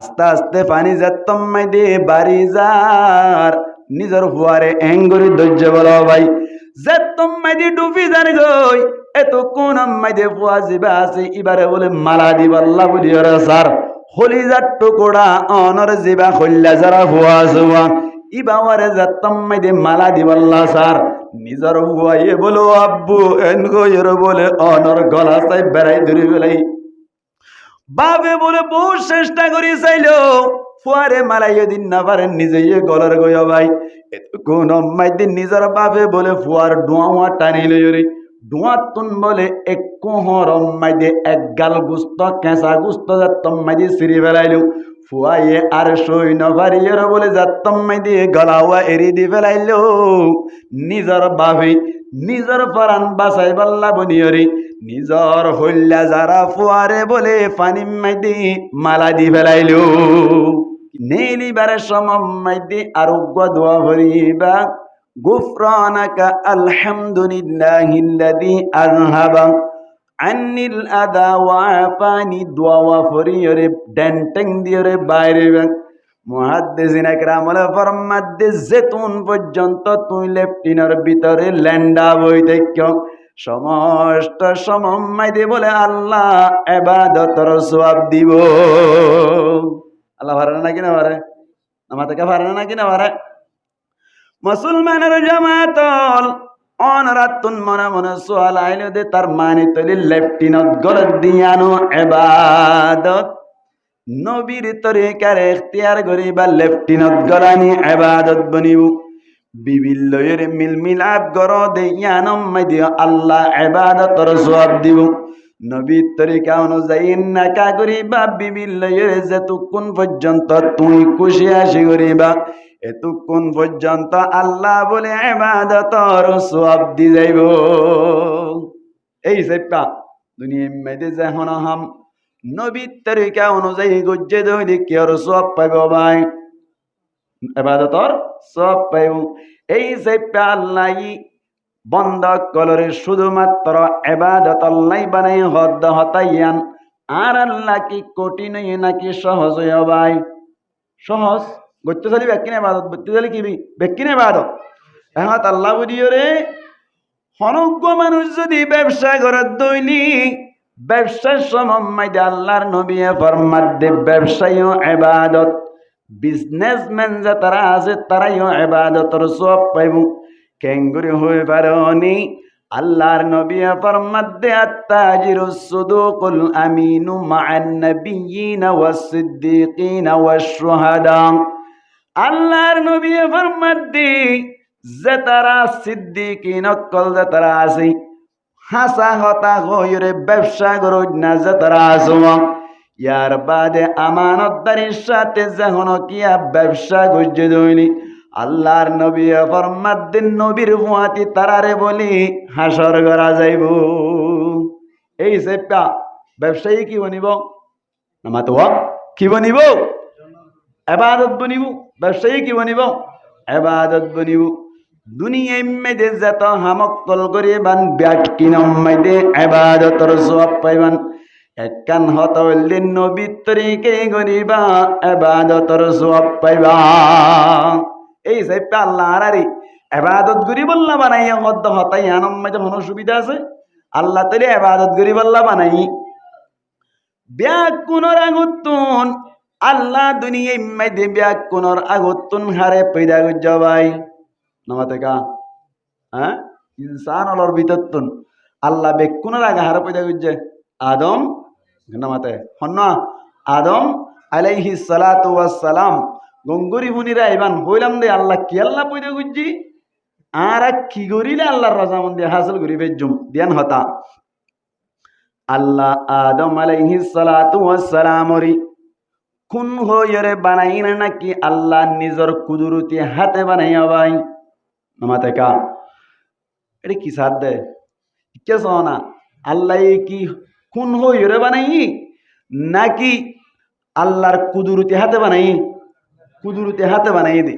আস্তে আস্তে পানি যাত্তম মাইদে বাড়ি যার নিজের হুয়ারে এঙ্গুরি ধৈর্য বলো ভাই যাত্তম মাইদে ডুবি যার গই এত কোন মাইদে ফুয়া জিবা আছে এবারে বলে মালা দিবাল্লা বলি ওরে স্যার হলি যার টুকুরা অনর জিবা হল্লা যারা হুয়া জুয়া ইবাওয়ারে যাত্তম মাইদে মালা দিবাল্লা স্যার নিজের হুয়াইয়ে বলো আব্বু এন গইর বলে অনর গলা চাই বেড়াই ধরে বেলাই বাবে বলে বহু চেষ্টা করি চাইল ফুয়ারে মালাইয়ে দিন না পারেন নিজে গলার গয় ভাই কোন দিন নিজের বাবে বলে ফুয়ার ডুয়া টানি লই ডুয়া তুন বলে এক কোহর দে এক গাল গুস্ত কেঁচা গুস্ত যাত্তম মাইদি সিঁড়ি ফেলাইল ফুয়াইয়ে আর সই নভারিয়ের বলে যাত্তম মাইদি গলাওয়া এরি দি ফেলাইল নিজের বাবে নিজের পরাণ বাসাই বাল্লা বনিয়রি নিজর হল্লা যারা ফুয়ারে বলে পানি মাইদি মালা দি ফেলাইল নেলিবারে সমম মাইদি আরোগ্য দোয়া ভরিবা গুফরানাকা আলহামদুলিল্লাহিল্লাযী আযহাবা আন্নিল আদা ওয়া আফানি দোয়া ভরিয়রে ডেন্টেং দিয়রে বাইরে মুহাদ্দিসিন একরামুল ফরমাদ্দে জেতুন পর্যন্ত তুই লেফটিনের ভিতরে ল্যান্ডা বই দেখ সমস্ত সমম্মাইদে বলে আল্লাহ ইবাদতর সওয়াব দিব আল্লাহ পারে নাকি না পারে আমার থেকে পারে নাকি না পারে মুসলমানের জামাতল অনরাতুন মনে মনে সোয়াল আইলো দে তার মানে তলি লেফটিনত গলত দিয়ানো ইবাদত নবীর তরিকার ইখতিয়ার করিবা লেফটিনত গলানি ইবাদত বনিব বিবিল্লয়ের মিলমিলাপ গর দেয়ানম মাইদি আল্লাহ ইবাদতর সওয়াব দিব নবীর তরিকা অনুযায়ী নাকা করিবা বিবিল্লয়ের যেতুকুন পর্যন্ত তুই খুশি আসি করিবা এতুকুন পর্যন্ত আল্লাহ বলে ইবাদতর সওয়াব দি যাইব এই সেপটা দুনিয়া মেদে যখন হাম নবীর তরিকা অনুযায়ী গজ্জে দইলে কি আর সওয়াব পাইব ভাই ইবাদতর সওয়াব পাইব এই সেপটা আল্লাহ বন্ধ কলরে শুধুমাত্র ইবাদত আল্লাহ বানাই হদ হতাইয়ান আর আল্লাহ কি কঠিন নাকি সহজ হয় ভাই সহজ গত্য চলি বেকিনে ইবাদত গত্য চলি কি বেকিনে ইবাদত এখন আল্লাহ বুঝিও রে হনজ্ঞ মানুষ যদি ব্যবসা করে দইলি ব্যবসার সময় আল্লাহর নবী ফরমাত দে ব্যবসায়ও ইবাদত বিজনেসম্যান যে তারা আছে তারাইও ইবাদতর সওয়াব পাইব কেঙ্গুরি হয়ে পারনি আল্লাহর নবী ফরমাত দে আত্তাজিরুস সুদুকুল আমিনু মা'আন নাবিয়্যিনা ওয়াস সিদ্দিকিনা ওয়াস শুহাদা আল্লাহর নবী ফরমাত দে যে তারা সিদ্দিকিন কল যে তারা আছে হাসা হতা হইরে ব্যবসা করো না যে তারা আছে ইয়ার বাদে আমানতদারির সাথে যখন কিয়া ব্যবসা গজ্জে দইনি আল্লাহর নবী ফরমাত দিন নবীর হুয়াতি তারারে বলি হাসর করা যাইব এই সেপটা ব্যবসায়ী কি বনিব নামাতো কি বনিব ইবাদত বনিব ব্যবসায়ী কি বনিব ইবাদত বনিব দুনিয়া মেদে যত হামকল করিবান ব্যাকিনম মেদে ইবাদতর সওয়াব পাইবান একখান হত হইলে নবীর তরিকে করিবা ইবাদতর সওয়াব পাইবা এই সেপটা আল্লাহ আরারি ইবাদত করি বললা বানাই হদ হতাই আনম মেদে কোনো সুবিধা আছে আল্লাহ তাআলা ইবাদত করি বললা বানাই ব্যাকুনর আগতুন আল্লাহ দুনিয়া মেদে ব্যাকুনর আগতুন হারে পয়দা গজ্জা ভাই নামাতে কা হ্যাঁ ইনসান অলর ভিতরতুন আল্লাহ বেকুনর আগে হারে পয়দা গজ্জে আদম নামাতে হন্না আদম আলাইহিস সালাতু ওয়াস সালাম গঙ্গুরি মুনিরা ইবান হইলাম দে আল্লাহ কি আল্লাহ পয়দা গজ্জি আর কি করিলে আল্লাহর রাজামন্দি হাসিল করি বেজুম দিয়ান হতা আল্লাহ আদম আলাইহিস সালাতু ওয়াস সালাম রি কোন হইরে বানাইনা নাকি আল্লাহ নিজর কুদরতি হাতে বানাইয়া ভাই নামাতে কা এটা কি সাদ দে কে সোনা আল্লাহ কি কোন হইরে বানাই নাকি আল্লাহর কুদরতি হাতে বানাই কুদরতি হাতে বানাই দে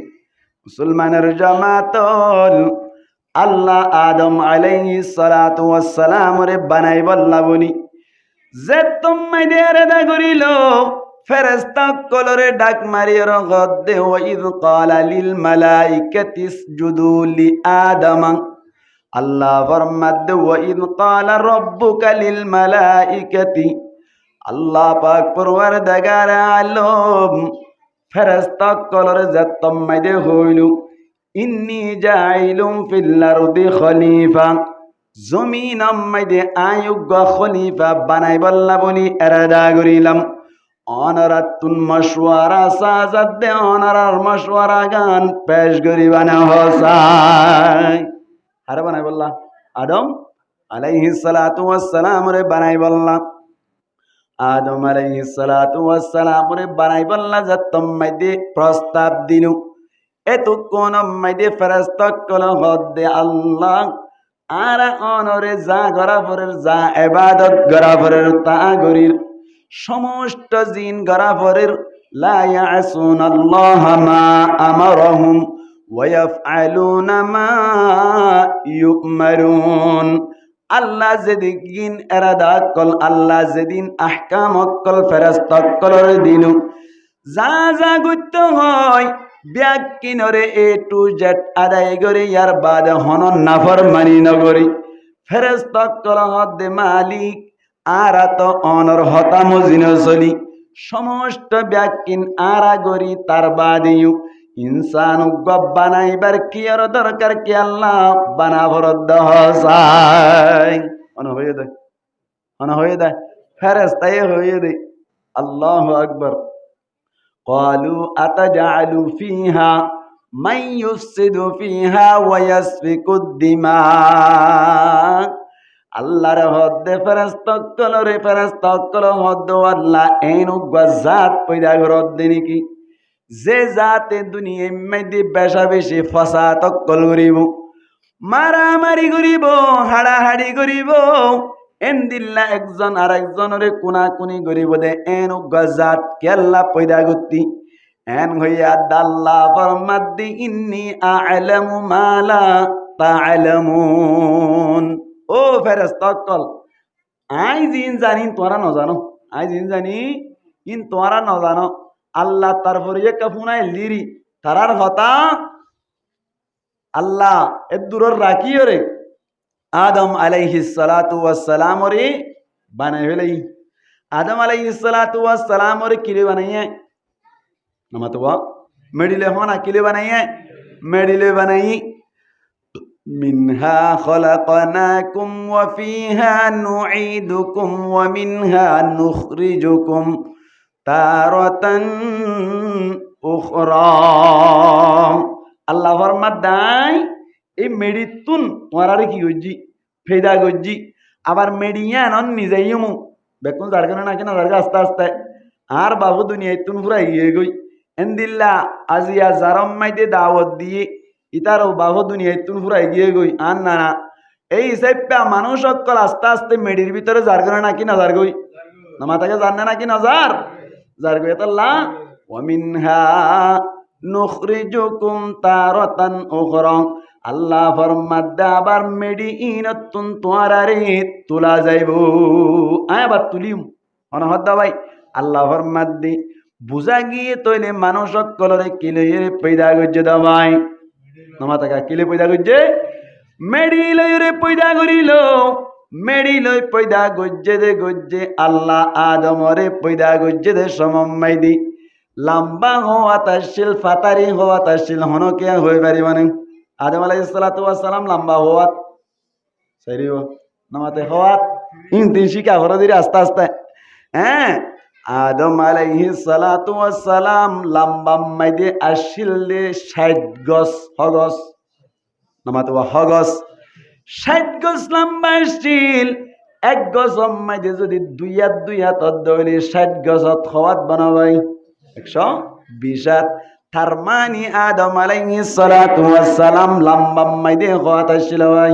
মুসলমানের জামাতল আল্লাহ আদম আলাইহিস সালাতু ওয়াস সালাম রে বানাই বল্লা বনি যে তোমায় দেরে দা করিল ফেরেশতা কলরে ডাক মারিয়র গদ্দে ওয়াইদ ক্বালা লিল মালাইকাতি ইসজুদু লি আদম আল্লাহ ফরমাদ্দে ওয়াইদ ক্বালা রাব্বুকা লিল মালাইকাতি আল্লাহ পাক পরওয়ারদিগার আলম ফেরেশতা কলরে জাতম মাইদে হইলু ইন্নী জাইলুম ফিল আরদি খলিফা জমিন মাইদে আয়োগ্য খলিফা বানাই বল্লা বলি এরাদা করিলাম অনারাতুন মশওয়ারা সাজাদ দে অনারার মশওয়ারা গান পেশ করিবানা হসাই আরে বানাই বল্লা আদম আলাইহিস সালাতু ওয়াস সালাম রে বানাই বল্লা আদম আলাইহিস সালাতু ওয়াস সালাম রে বানাই বল্লা জাতম মাইদে প্রস্তাব দিনু এতক্ষণ মাইদে ফেরেশতা কল হদ্দে আল্লাহ আর অনরে যা গরাফরের যা ইবাদত গরাফরের তা গরির সমস্ত জিন গরাফরের লা ইয়াসুনাল্লাহ মা আমারহুম ওয়া ইয়াফআলুনা মা ইউমারুন আল্লাহ যেদিন এরাদা কল আল্লাহ যেদিন আহকাম কল ফেরেশতা কলর দিনু যা যা গুত্ত হয় ব্যাকিনরে এ টু জেড আদায় করে ইয়ার বাদ হনন নাফরমানি নগরী ফেরেশতা কল হদ্দে মালিক আরা তো অনর হতামু জিনসলি সমস্ত ব্যাকিন আরা গরি তার বাদিও ইনসান বানাইবার কি আর দরকার কি আল্লাহ বানাবর দহসাই হয়ে দেয় ফেরেশতাই হয়ে দেয় আল্লাহু আকবার قالوا أتجعل فيها من يفسد فيها ويسفك الدماء আল্লাহর হদ্দে ফেরেশতা কলরে ফেরেশতা কল হদ্দ আল্লাহ এনু গজাত পয়দা করদ নেকি যে জাতে দুনিয়ায় মধ্যে বেশা বেশি ফাসাদ কল করিব মারামারি করিব হাড়াহাড়ি করিব এন্দিল্লা একজন আর একজনরে কোনাকুনি করিব দে এনু গজাত কেল্লা পয়দা গতি এন হইয়া দাল্লা ফরমাদ্দি ইন্নী আ'লামু মা লা তা'লামুন ও ফেরেশতা কল আই জিন জানি তোরা ন জানো আই জিন জানি ইন তোরা ন জানো আল্লাহ তারপরে একটা ফুনাই লিরি তারার হতা আল্লাহ এ দূর রাখিও রে আদম আলাইহিস সালাতু ওয়াস সালাম রে বানাই ফেলাই আদম আলাইহিস সালাতু ওয়াস সালাম রে কিলে বানাইয়ে নমাতবা মেডিলে হনা কিলে বানাইয়ে মেডিলে বানাই মিনহা খলাকনাকুম ওয়া ফিহা নুঈদুকুম ওয়া মিনহা নুখরিজুকুম তারাতান উখরা আল্লাহ ফরমাদাই এই মেডিতুন তোরারে কি গজ্জি ফেদা গজ্জি আবার মেডিয়ান অন নিজেইমু বেকুন জারগানা না কেন জারগা আস্তে আস্তে আর বাবু দুনিয়ায় তুন পুরা গিয়ে গই এন্দিল্লা আজিয়া জারম মাইতে দাওয়াত দিয়ে ইতারও বাবু দুনিয়ায় তুন পুরা গিয়ে গই আর না না এই হিসাবটা মানুষ সকল আস্তে আস্তে মেডির ভিতরে জারগানা নাকি না জারগই নামাতাকে জানে নাকি না জারগই আল্লাহ ওয়া মিনহা নুখরিজুকুম তারাতান উখরা আল্লাহ ফরমাদ্দা আবার মেডি ইনতুন তোয়ারারে তুলা যাইব আবার তুলিম অনহদ্দা ভাই আল্লাহ ফরমাদ্দি বুঝা গিয়ে তৈলে মানুষ কলরে কিলে পয়দা গজ্জে দাবাই নমাতাকা কিলে পয়দা গজ্জে মেডি লইরে পয়দা করিল মেডি লই পয়দা গজ্জে আল্লাহ আদমরে পয়দা গজ্জে দে সমম্মাই দি লম্বা হওয়া তাশিল ফাতারি হওয়া তাশিল হনকে হয়ে পারি মানে আদম আলাইহিস সালাতু ওয়াস সালাম লম্বা হওয়া সাইরিও নামাতে হওয়া ইনতি শিকা হরা দিরে আস্তে আস্তে হ্যাঁ আদম আলাইহিস সালাতু ওয়াস সালাম লম্বা মাইদে আসিল দে 60 গজ হগস নামাতে হগস 60 গজ লম্বা আসিল এক গজ মাইদে যদি দুই হাত দইলে 60 গজত হওয়াত বানাবাই 120 তার মানে আদম আলাইহিস সালাতু ওয়াস সালাম লম্বা মাইদে হওয়াত আসিল ভাই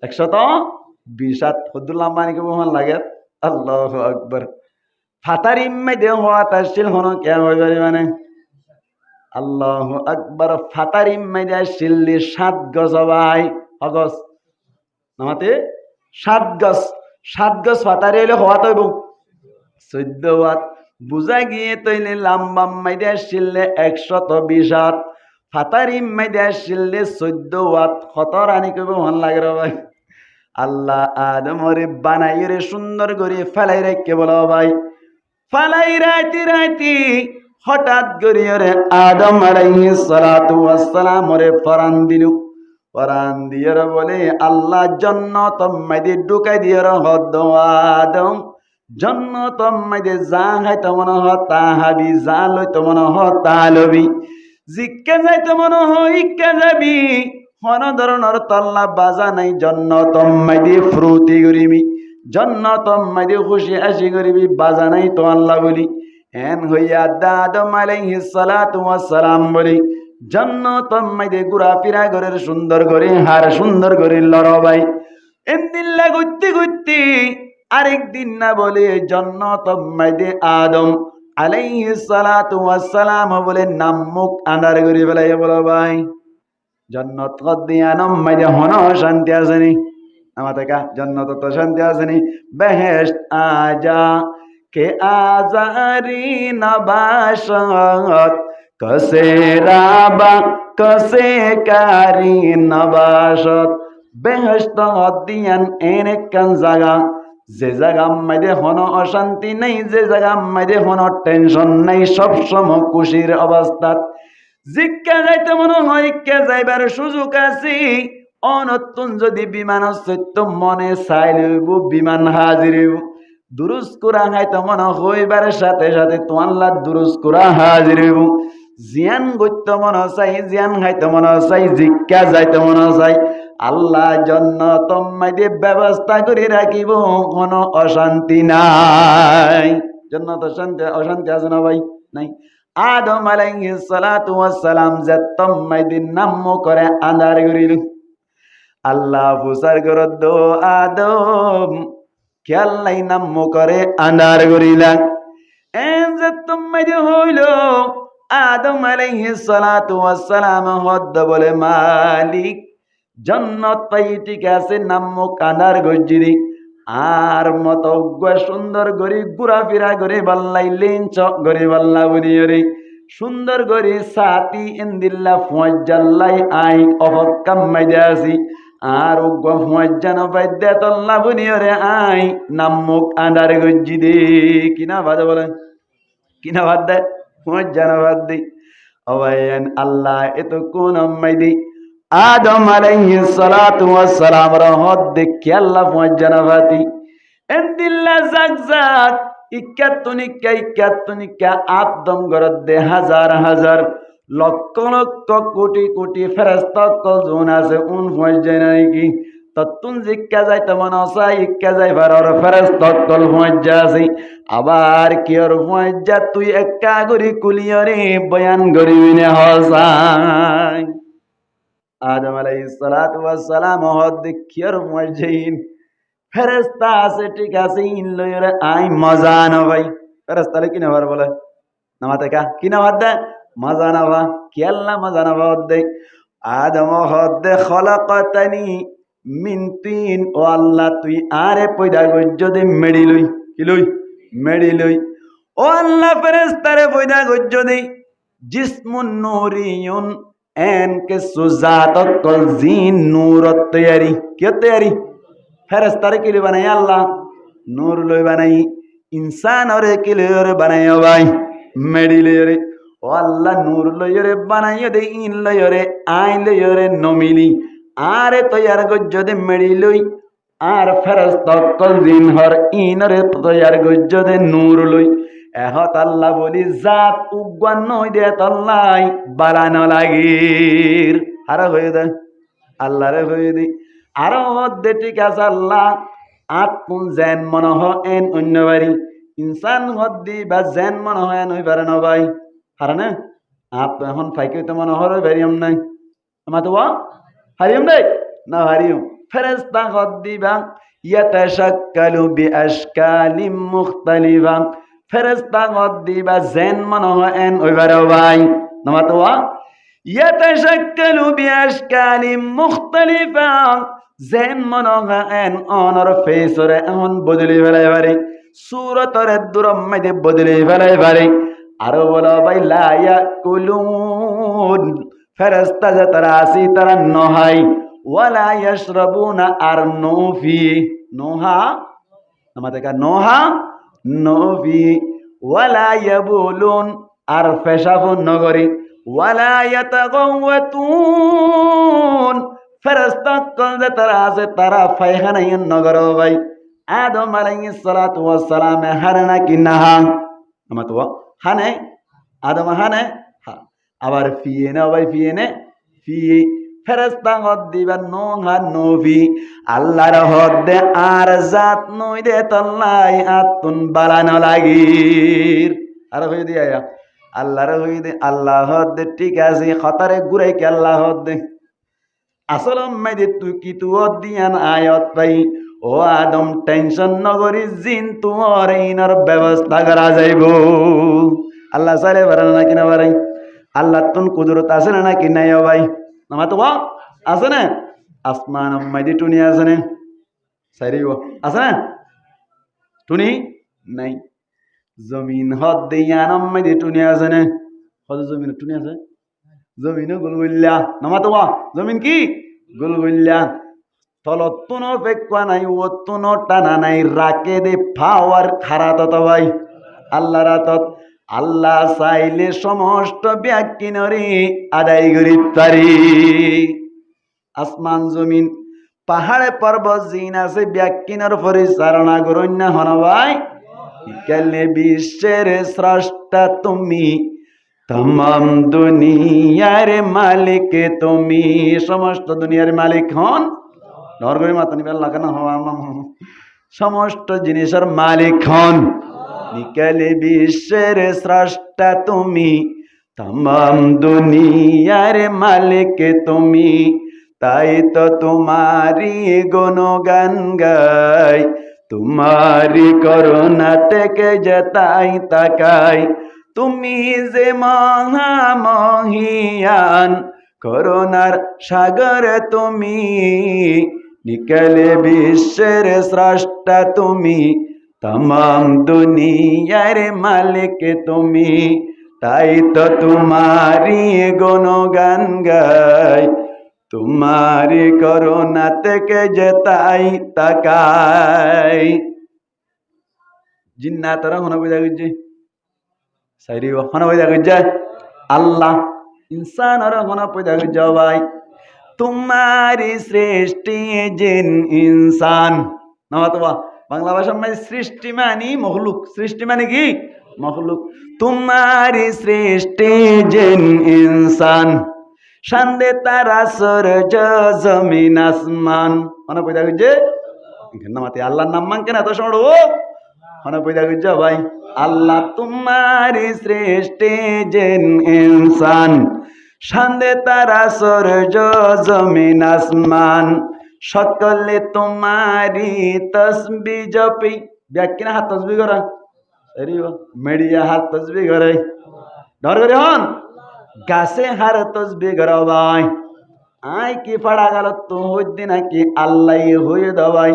120 হুদুল লম্বা নি কেমন লাগে আল্লাহু আকবার ফাতারি মাইদে হওয়াত আসিল হন কে হই পারে মানে আল্লাহু আকবার ফাতারি মাইদে আসিল 7 গজ ভাই হগস নামাতে 7 গজ ফাতারি হইলে হওয়াত হইব 14 ওয়াত বুঝা গিয়ে তৈলে লাম্বাম মাইদে আসছিলে 120 হাত, ফাতারিম মাইদে আসছিলে 14 ওয়াত। খতর আনি কইব মন লাগে রে ভাই। আল্লাহ আদমরে বানাই রে সুন্দর করে ফেলাই রেখে বলো ভাই, ফালাই রাইতি রাইতি হঠাৎ করিয়ে রে আদম আলাইহিস সালাতু ওয়াস সালাম রে ফরান দিলু। ফরান দিয়ে বলে আল্লাহ জান্নাত মাইদে ঢুকাই দিয়ে হদ আদম, জান্নাত মাইদে যা খাইতে মনে হ তা হাবি, যা লইতে মনে হ তা লবি, জিক্কা যাইতে মনে হ ইক্কা যাবি, কোনো ধরনের তল্লা বাজা নাই। জান্নাত মাইদে ফুর্তি করিবি, জান্নাত মাইদে খুশি হাসি করিবি, বাজা নাই তো আল্লাহ বলি। এন হইয়া আদম আলাইহিস সালাতু ওয়াস সালাম বলি জান্নাত মাইদে ঘোরাফেরা করে সুন্দর করে হার সুন্দর করে লড়বাই। এন্দিল্লা গুত্তি গুত্তি আরেকদিন না বলে জান্নাত মাইদে আদম আলাইহিস সালাতু ওয়াস সালাম বলে নাম মুখ আন্ধার করে ফেলাই। বলো ভাই জান্নাত কদিয়ানম মাইদে হন শান্তি আসেনি? আমাদের কা জান্নাত তো শান্তি আসেনি। বেহেশত আজা কে আজারি নবাশত, কসে রাবা কসে কারি নবাশত। বেহেশত দিয়ান এনে কান জাগা, যে জায়গা মাইদে হন অশান্তি নেই, যে জায়গা মাইদে হন টেনশন নেই, সবসময় খুশির অবস্থাত। জিজ্ঞা যাইতে মনে হয় কে যাইবার সুযোগ আছে। অনতুন যদি বিমান সত্য মনে চাই লইব বিমান হাজির। দুরুস কুরা খাইতে মনে হইবার সাথে সাথে তোয়াল্লা দুরুস কুরা হাজির। জিয়ান গত্য মনে চাই, জিয়ান খাইতে মনে চাই, জিজ্ঞা যাইতে মনে চাই। আল্লাহ জান্নাত মাইদে ব্যবস্থা করে রাখিব, কোনো অশান্তি নাই। জান্নাত অশান্তি আছে না ভাই? নাই। আদম আলাইহিস সালাতু ওয়াস সালাম জাত্তম মাইদিন নাম করে আন্ধার করিল। আল্লাহ ফুসার করদ আদম খেয়াল্লাই নাম করে আন্ধার করিলা। এন জাত্তম মাইদে হইল আদম আলাইহিস সালাতু ওয়াস সালাম হদ বলে মালিক জান্নাত পাই ঠিক আছে, নাম কান্দার গজ্জিরি আর মত সুন্দর গরি ঘুরাফেরা করে বাল্লাই লেঞ্চ গরি বাল্লা বুনিয়রি সুন্দর গরি সাতি ইন্দিল্লা ফুয়াজ্জাল্লাই আই অবকাম মাইদা আসি আর উগ্র ফুয়াজ্জান বাইদ্যা তল্লা বুনিয়রে আই নামুক আন্ডার গজ্জি দে। কিনা বাদে বলেন, কিনা বাদ দেয়? ফুয়াজ্জান বাদ দি অবাইন আল্লাহ এত কোন মাইদি আদম আলাইহিস সালাতু ওয়াস সালাম রহত দেখি আল্লাহ মুআজ্জানাবাতি এন্দিল্লা জাগজাগ ইক্কাতুনিকা আদম গরদে হাজার হাজার লক্ষ লক্ষ কোটি কোটি ফেরেশতা কল জোন আছে উন মুআজ্জান নাকি ততুন জিক্কা যাইতে মনে চাই ইক্কা যাইবার আর ফেরেশতা কল মুআজ্জা আছে। আবার কি আর মুআজ্জা তুই একা গরি কুলিয়রে বয়ান করিবি না হসাই। আদম আলাইহিস সালাতু ওয়াস সালাম হদ দেখিয়ার মুআজ্জিন ফেরেশতা আছে ঠিক আছে ইন লইরে আই মজা না ভাই। ফেরেশতা কি না বার বলে নামাতে কা কি না বাদ দে মজা না বা কি আল্লাহ মজা না বাদ দে। আদম হদ দে খলাকাতানি মিন তিন, ও আল্লাহ তুই আরে পয়দা গজ্জদে মেডি লই কি লই মেডি লই। ও আল্লাহ ফেরেশতারে পয়দা গজ্জদে জিসমুন নূরিয়ুন এন के सुजात कल जीन नूर तैयारी क्या तैयारी फेरेस्तारे के लिए बनाई अल्लाह नूर लोई बनाई इंसान और के लिए बनाई भाई मेडी ले रे ओ अल्लाह नूर लोई रे बनाई दे इन लोई रे आइन लोई रे नमिली आरे तैयार को जदे मेडी लोई आर फेरेस्ता कल जीन हर इन रे तैयार को जदे नूर लोई এহত আল্লাহ বলি জাত উগ্গান নই দে তল্লাই বালানো লাগির আরো হয়ে দেয় আল্লাহরে হয়ে দি আরো মধ্যে ঠিক আছে আল্লাহ আত্মুন জেন মনে এন অন্য বাড়ি ইনসান হদ্দি বা জেন মনে হয় এন ওই পারে না ভাই হারে না আপ এখন ফাইকে তো মনে হয় ভেরিয়াম নাই আমার তো হারিয়ম নাই না হারিয়ম ফেরেস্তা হদ্দি বা ইয়াতাশাক্কালু বিআশকালিম মুখতালিফা ফেরেশতা গদ্দি বা জেন মনে হয় এন ওইবারে ভাই নমাতোয়া ইয়াতাশাক্কালু বিআশকালিম মুখতালিফা জেন মনে হয় এন অনর ফেসরে এমন বদলি বেলায় বারে সূরতের দুরম মধ্যে বদলে ফেলাই পারে। আরো বলা ভাই লা ইয়াকুলুন, ফেরেশতা যে তারা আসি তারা নহাই, ওয়ালা ইয়াশরাবুনা আর নফি, নোহা আমাদের নোহা নফি, ওয়ালা ইয়াবুলুন আর পেশাবুন নগরী, ওয়ালা ইয়াতাগাওয়াতুন ফেরেশতা কল যে তারা আছে তারা পায়খানায় নগর ভাই। আদম আলাইহিস সালাতু ওয়াস সালাম হারানা কি নাহা আমাতো হানে আদম হানে হা, আবার ফিয়ে না ভাই ফিয়ে নে ফিয়ে ফেরেশতা হদ দিবা নোহা নবী আল্লাহর হদ দে আর জাত নই দে তল্লাই আতুন বালানো লাগির আর হই দিয়া আল্লাহর হই দে আল্লাহ হদ দে ঠিক আছে খতরে গুরাই কে আল্লাহ হদ দে আসল মেদে তুই কি তু দিয়ান আয়াত পাই ও আদম টেনশন নগরি জিন তোমার ইনার ব্যবস্থা করা যাইব। আল্লাহ সারে পারে না কিনা পারে? আল্লাহ তুন কুদরত আছে না নাকি নাই ভাই? আমার তো আছে না? আসমান মেদে টুনি আছে না? সারি আছে না? টুনি নাই। জমিন হদ দিয়ান মেদে টুনি আছে না? হদ জমিন টুনি আছে? জমিন গুলগুল্লা নামা তো জমিন কি গুলগুল্লা তলতুন ফেকুয়া নাই ওতুন টানা নাই রাকে দে পাওয়ার খারা তত ভাই আল্লাহ রাতত আল্লাহ চাইলে সমস্ত ব্যাকিনরে আদায় করি পারি। আসমান জমিন পাহাড়ে পর্বত জিন আছে ব্যাকিনর পরিচালনা করুন না হন ভাই। কেলে বিশ্বের স্রষ্টা তুমি, तमाम दुनियार मालिक তুমি, সমস্ত দুনিয়ার মালিক হন নরগরি মাতা নিবেল লাগানো হওয়া সমস্ত জিনিসের মালিক হন। নিকালে বিশ্বের স্রষ্টা তুমি, तमाम দুনিয়ার মালিক তুমি, তাই তো তোমারি গুণগান গাই, তোমারি করুণা থেকে যেতাই তাকাই, তুমি যে মহামহিয়ান করুণার সাগর তুমি, নিকালে বিশ্বের স্রষ্টা তুমি, तमाम দুনিয়ার মালিক তুমি, তাই তো তোমারি গুণগান গাই, তোমারি করুণা থেকে যেতাই তাকাই। জিন্নাতরা হনা বুঝা গেছে সাইরি হনা পয়দা গজ্জা আল্লাহ ইনসান আর হনা পয়দা গজ্জা ভাই তোমারি সৃষ্টি জিন ইনসান না তো বাংলা ভাষার মধ্যে সৃষ্টি মানে মখলুক, সৃষ্টি মানে কি মখলুক। তোমারি সৃষ্টি জিন ইনসান, শান্দে তারা সূরজ জমিন আসমান হনা পয়দা গজ্জে নামাতে আল্লাহর নাম মান কেন এত সময় ও হনা পয়দা গজ্জা ভাই। আল্লাহ তোমারি সৃষ্টি জিন ইনসান, শান্দে তারা সূরজ জমিন আসমান, সকলে তোমারি তসবিহ জপি। ব্যাকিনা হাত তসবিহ করা মেডিয়া হাত তসবিহ করে ডর করে হন গাছে হার তসবিহ করা ভাই। আই কি পড়া গেল তো হইতে নাকি আল্লাহ হয়ে দাওয়াই।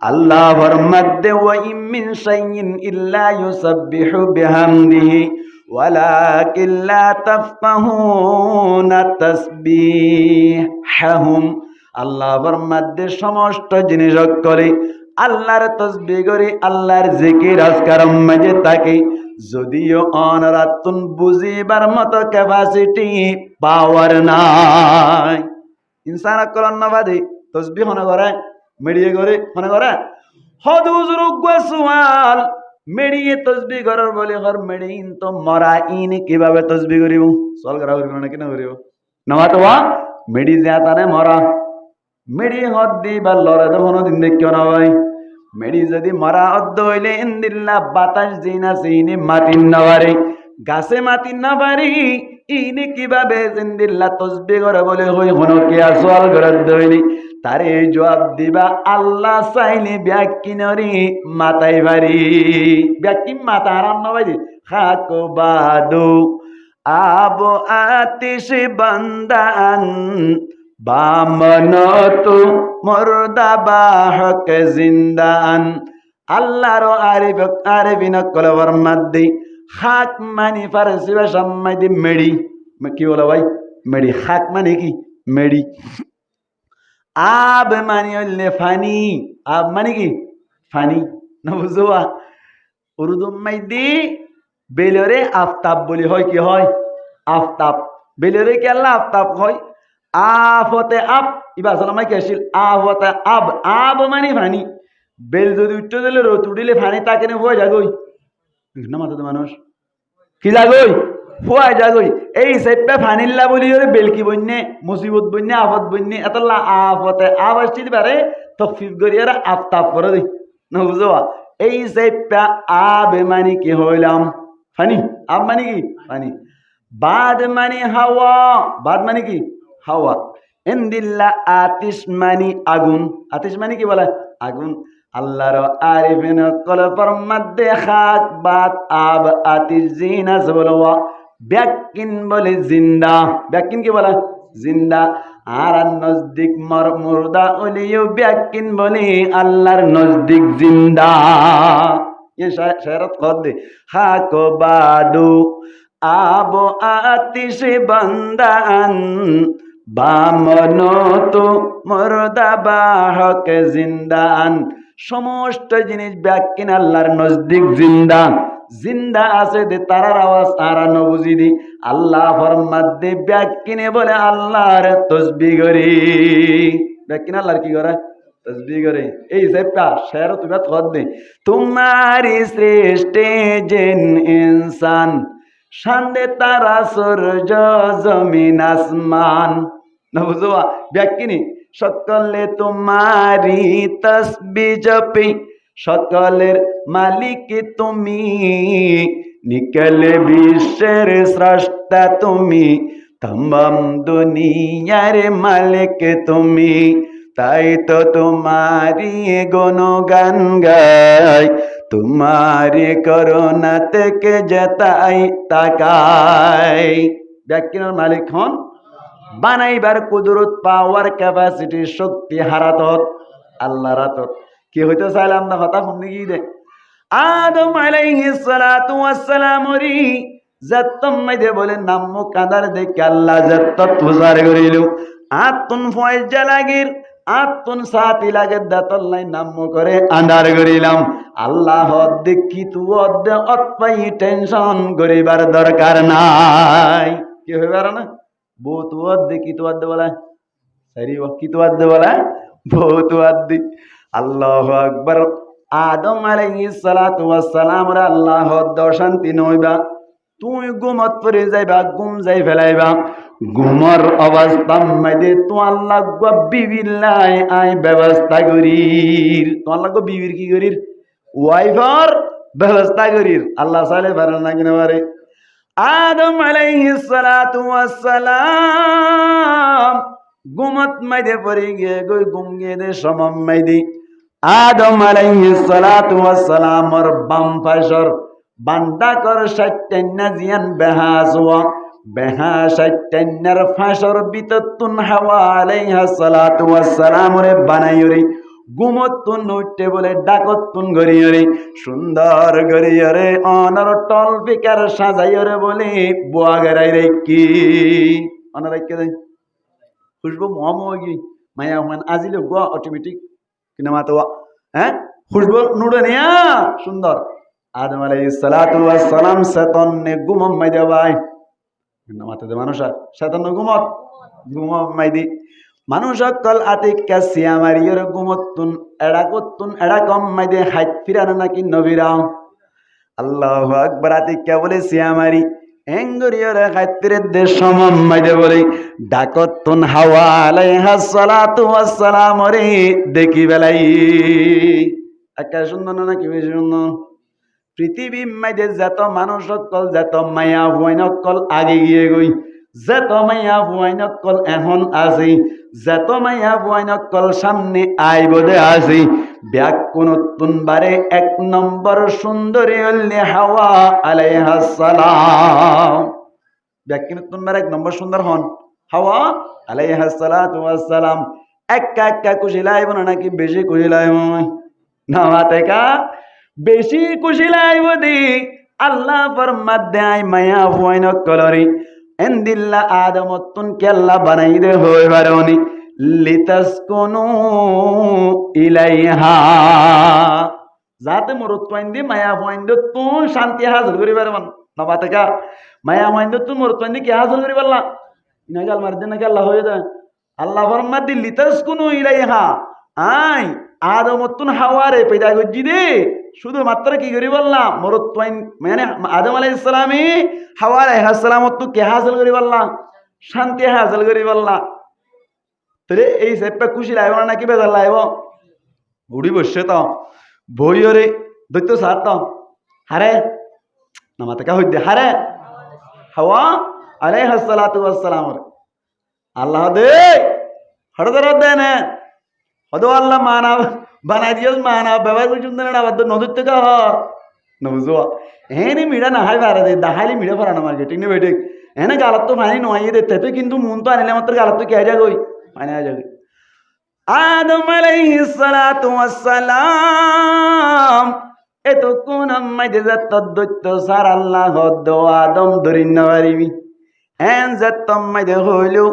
আল্লাহর মধ্যে ওয়া মিন শাইইন ইল্লা ইউসাব্বিহু বিহামদিহি ওয়ালাকিন লা তাফকাহুনা তাসবিহাহুম। আল্লাহর মধ্যে সমস্ত জিনিস করে আল্লাহর তসবিহ করে আল্লাহর জিকির আজকার মধ্যে থাকে, যদিও অনরাতুন বুঝিবার মতো ক্যাপাসিটি পাওয়ার নাই। ইনসান কলন্নবাদী তসবিহ হনে করে মেডিয়ে করে হনে করে হদুজুর গোয়াল মেডিয়ে তসবিহ করার বলে ঘর মেডিন তো মরা ইন কিভাবে তসবিহ করিব চল করা করিব না কিনা করিব না তো মেডি যাতানে মরা মেডি হদ দিবার লড়ে তো কোনো দিন দেখিও না ভাই। মেডি যদি মরা অদ্দ হইলে ইন্দিল্লা বাতাস দিন আছে ইনি মাটির না পারে গাছে মাটির না পারি ইনি কিভাবে জিন্দিল্লা তসবিহ করে বলে হই হনো কে আসল করে দইলি তারে জবাব দিবা আল্লাহ চাইলে ব্যাকিনরি মাতাই পারি। ব্যাকি মাতা আরাম না ভাই খাক বাদু আব আতিশ বান্দান বামন তু মুর্দা বাহক জিন্দান আল্লাহর আরেবিন কলে ফরমাদ্দি হাক মানে ফারসি ভাষা মাইদি মেডি কি বলো ভাই মেডি হাক মানে কি মেডি আব মানে হইলে ফানি আব মানে কি ফানি না বুঝুয়া উর্দু মাইদি বেলরে আফতাব বলি হয় কি হয় আফতাব বেলরে কি আল্লাহ আফতাব হয় আফতে আপ ইবা আসলে মাই কি আসিল আফতে আব আব মানে ফানি বেল যদি উঠতে দিলে রোদ উঠিলে ফানি তাকে হয়ে যাগই না মাথা মানুষ কি যাগই ফুয়াই যাগই এই সেপে ফানিল্লা বলি ওরে বেলকি বন্যে মুসিবত বন্যে আফত বন্যে এতলা আফতে আব আসছিল বারে তফিফ করিয়ারা আফতাব করে দিই না বুঝো এই সেপে আব মানে কি হইলাম ফানি আব মানে কি ফানি বাদ মানে হাওয়া বাদ মানে কি হাওয়া ইন্দিল্লা আতিশ মানে আগুন আতিশ মানে কি বলে আগুন আল্লাহর আরিফিন কলফর মধ্যে খাক বাত আব আতিশ জিনা বলওয়া ব্যাকিন বলে জিন্দা ব্যাকিন কি বলে জিন্দা আর নজদিক মুর্দা ওলিও ব্যাকিন বলে আল্লাহর নজদিক জিন্দা ये शरत खुद दे खाक बादू आब आतिश बंदान बामनो तो मुर्दा बाहक जिंदान সমস্ত জিনিস ব্যাকিন আল্লাহর নজদিক জিন্দা জিন্দা আছে দে তারার আওয়াজ তারা নবুজি দি আল্লাহ ফরমাদ্দে ব্যাকিনে বলে আল্লাহর তসবিহ করি ব্যাকিন আল্লাহর কি করে তসবিহ করে এই সেপটা শের তুমি খদ দে তোমারি সৃষ্টি জিন ইনসান শান্দে তারা সূর্য জমিন আসমান না বুঝবা ব্যাকিনি সকলে তোমারি তসবিহ জপে সকলের মালিক তুমি নিকলে বিশ্বের স্রষ্টা তুমি তমাম দুনিয়ার মালিক তুমি তাই তো তোমারি গুণগান গাই তোমারি করুণা থেকে যেতাই তাকাই ব্যাকিনের মালিক হন বানাইবার কুদরত পাওয়ার ক্যাপাসিটি শক্তি হারাতত আল্লাহ রাতত কি হইতে চাইলাম না কথা শুনি কি দে আদম আলাইহিস সালাতু ওয়াস সালাম রি জাতম মাইদে বলে নামমু কাদার দেখে আল্লাহ জাতত ফুজার করিল আতুন ফয়জা লাগির আতুন সাতি লাগে দাতল নাই নামমু করে আন্দার করিলাম আল্লাহ দেখি তু অতপাই টেনশন করিবার দরকার নাই কি হইবার না बहुत वद्दी की तो वद्द बोला सरी वह की तो वद्द बोला बहुत वद्दी अल्लाह अकबर आदम अलैहिस सलातु वस सलाम रे अल्लाह दशांति नइबा তুই গুমত পরে যাইবা গুম যাই ফেলাইবা গুমর অবস্থা মধ্যে তো আল্লাহ গো বিবিল্লাই আই ব্যবস্থা করির তো আল্লাহ গো বিবির কি করির ওয়াইফার ব্যবস্থা করির আল্লাহ সালে বারান না কিনা বারে आदम अलैहिस सलातु वस सलाम गुमत मदे परी गे गोय गुम गे दे समम मदे आदम अलैहिस सलातु वस सलाम और बम फशर बंदा कर सत्तन जियान बहासवा बहा सत्तनर फशर बिततुन हवा अलैहिस सलातु वस सलाम रे बनायरी गुमतुन उठते बोले डाकतुन गरियरे सुंदर गरियरे अनर टल पिकार साजाइरे बोले बुआ गराई रे की अनर के दे खुशबू मोमोगी माया हुन आजिले गो ऑटोमेटिक किनमा तो हैं खुशबू नुडनिया सुंदर आदम अलैहिस सलातु वस सलाम शैतान ने गुमम माइदे भाई किनमा तो मानुषा शैतान ने गुमम माइदे মানুষ কল আতিকা সিয়ামারিয়র গুমতুন এড়া কম মাইদে হাইত ফিরানো নাকি নবীরাও আল্লাহু আকবার আতিকা বলে সিয়ামারি এঙ্গরিয়র হাইত ফিরে দেশ সমম মাইদে বলে ডাকতুন হাওয়া আলাইহিস সালাতু ওয়াস সালাম রে দেখি বেলাই একা সুন্দর নাকি বেশি সুন্দর পৃথিবী মাইদে যত মানুষ কল যত মায়া হইন কল আগে গিয়ে গই যত মায়া হইন কল এখন আসি যত মায়া বুয়াইনকল সামনে আইবদে আসি ব্যাকুনতুন বারে এক নম্বর সুন্দরী হল্লে হাওয়া আলাইহিস সালাম ব্যাকুনতুন বারে এক নম্বর সুন্দর হন হাওয়া আলাইহিস সালাতু ওয়াস সালাম একা একা খুশি লাইব না নাকি বেশি খুশি লাইব নামাতে কা বেশি খুশি লাইব দি আল্লাহ ফরমাত দেয় মায়া হইন কলরি এন্দিল্লা আদমতুন কেল্লা বানাই দে হই বারনি লিতাসকুনু ইলাইহা যাতে মরত পাইন্দি মায়া হইন্দ তুই শান্তি হাসিল করি পারবান নামাতে কা মায়া হইন্দ তুই মরত পাইন্দি কি হাসিল করি পারলা ইনাগাল মারদে নাকি আল্লাহ হয়ে যায় আল্লাহ ফরমাত দি লিতাসকুনু ইলাইহা আই আদমতুন হাওয়ারে পয়দা গজ্জি দে শুধুমাত্র কি করি বললাম মরত মানে আদম আলাইহিস সালামে হাওয়া আলাইহিস সালামত কে হাসিল করি বললাম শান্তি হাসিল করি বললাম তাহলে এই সেপে খুশি লাইব না নাকি বেজার লাইব উড়ি বসছে তো বইরে দৈত্য সার তো হারে নামাতে কা হইতে হারে হাওয়া আলাইহিস সালাতু ওয়াস সালাম আল্লাহ দে হড়দর দেন হদো আল্লাহ মানা বানাই দিও মানা বাবা বুঝুন না বাদ নদুর থেকে হ নবুজো এনে মিড়া না হাই বারে দে দাহালি মিড়া ফরানা মার্কেটিং নে বেটে এনে গালত তো পানি নয় দে তো কিন্তু মন তো আনিলে মাত্র গালত তো কে যা গই পানি আ যাবে আদম আলাইহিস সালাতু ওয়াস সালাম এতো কোন মাইদে যত দৈত্য সার আল্লাহ হদ আদম দরিন নারিবি এন যত মাইদে হইলো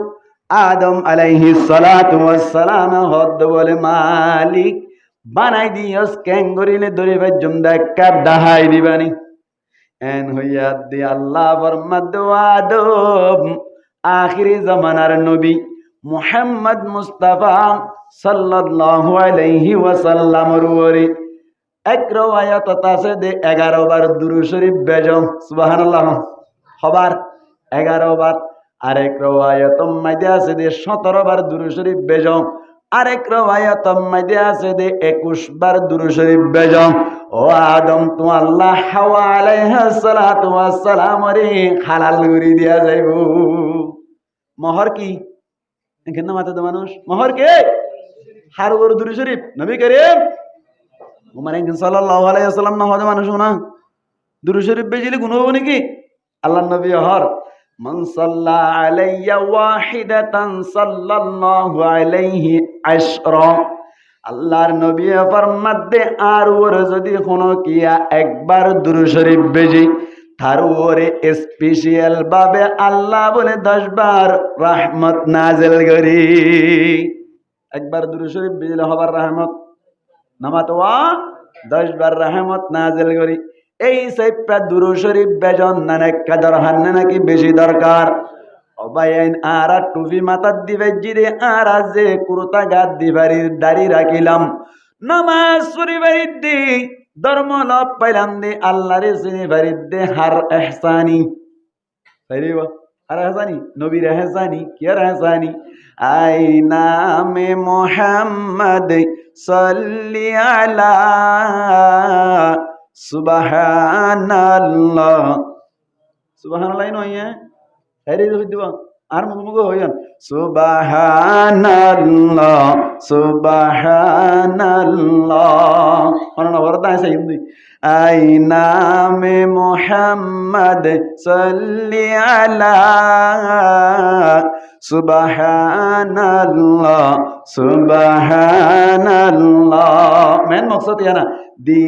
আদম আলাইহিস সালাতু ওয়াস সালাম হদ বলে মালিক বানাই দিয়স ক্যাঙ্গরিলে ধরে বেজম দেখা দাহাই দিবানি এন হইয়া দি আল্লাহ ফরমাদ আদম আখিরি জামানার নবী মুহাম্মদ মুস্তাফা সাল্লাল্লাহু আলাইহি ওয়াসাল্লাম রুরি এক রওয়ায়াত আছে দে 11 বার দুরূদ শরীফ বেজম সুবহানাল্লাহ হবার 11 বার আরেক রওয়ায়াত মাইদে আছে দে 17 বার দুরূদ শরীফ বেজম আরেক রওয়ায়াত মাইদে আছে দে 21 বার দুরূদ শরীফ বেজম ও আদম তো আল্লাহ হাওয়া আলাইহিস সালাতু ওয়াস সালাম রে হালাল করে দিয়া যাইব মোহর কি এখানে মাথা দে মানুষ মোহর কে হার ওর দুরূদ শরীফ নবী করিম মুহাম্মদ সাল্লাল্লাহু আলাইহি ওয়াসাল্লাম না হদে মানুষ না দুরূদ শরীফ বেজিলে গুণ হবে নাকি আল্লাহর নবী হর মান সাল্লা আলাইয়া ওয়াহিদাতান সাল্লাল্লাহু আলাইহি আশরা আল্লাহর নবী ফরমাত দে আর ওর যদি কোনো কিয়া একবার দুরূদ শরীফ বেজি তার ওরে স্পেশাল ভাবে আল্লাহ বলে 10 বার রহমত নাযিল করি একবার দুরূদ শরীফ বেজলে হবার রহমত নামাতওয়া 10 বার রহমত নাযিল করি এই সাইপা দুরূদ শরীফ বেজন নানে কাদর হান্নে নাকি বেশি দরকার অবায়াইন আরা টুপি মাথার দিবে জিরে আর যে কুরতা গাদ দিবারির দাড়ি রাখিলাম নামাজ পড়িবারির দি ধর্ম লাভ পাইলাম দে আল্লাহরে চিনি বারির দে হার ইহসানি পাইরিবা আর ইহসানি নবীর ইহসানি কি আর ইহসানি আই নামে মুহাম্মদ সাল্লি আলা সুবহানাল্লাহ সুবহানাল্লাহ নয় হেরে দিব আর মুখ হইয়ান সুবহানাল্লাহ সুবহানাল্লাহ অননা বরদা আছে হিন্দি আই নামে মুহাম্মদ সাল্লি আলা সুবহানাল্লাহ সুবহানাল্লাহ মেন মকসদ ইয়া না दी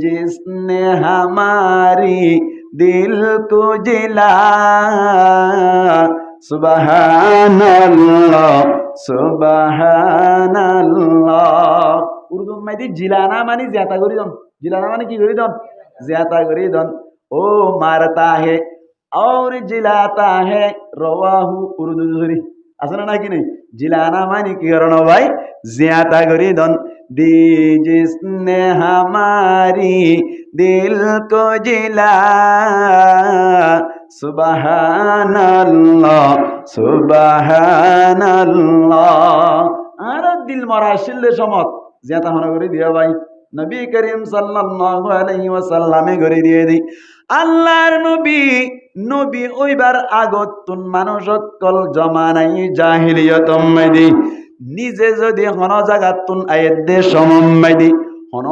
जिसने हमारी दिल को जिला सुबहानल्लाह सुबहानल्लाह उर्दू में दी जिलाना मानी ज्यादा करी दन जिलाना मानी की करी दन ज्यादा करी दन ओ मारता है और जिलाता है रवाहु उर्दू धरी असना ना कि नहीं जिलाना मानी की करना भाई ज्यादा करी दन दी जिसने हमारी दिल को जिला सुबहानल्लाह सुबहानल्लाह আর দিল মরা শিল্লে সমত যেটা হন করে দিয়া ভাই নবী করিম সাল্লাল্লাহু আলাইহি ওয়াসাল্লামে করে দিয়ে দি আল্লাহর নবী নবী ওইবার আগতুন মানুষ সকল জমানাই জাহিলিয়াতম মেদি নিজে যদি হন জাগাতুন আয়াত দে সমম্মাইদি হন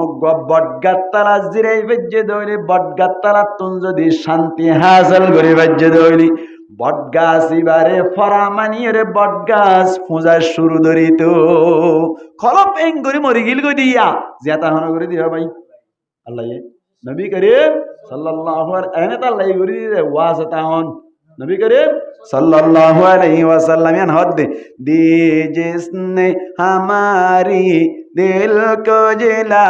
বটগাত্তালা জিরাই বেজ্জে দইলি বটগাত্তালা তুন যদি শান্তি হাসিল করি বেজ্জে দইলি বট গাছ এবারে ফরামানিয়ে বট গাছ পূজার শুরু ধরিত খলপ এং করে মরি গিল গই দিয়া জিয়াতা হন করে দিয়া ভাই আল্লাহ নবী করিম সাল্লাল্লাহু আলাইহি আল্লাহ করে দিয়ে ওয়াজ তাহন नबी करीम सल्लल्लाहु अलैहि वसल्लम यान हद दी जिसने हमारी दिल को जिला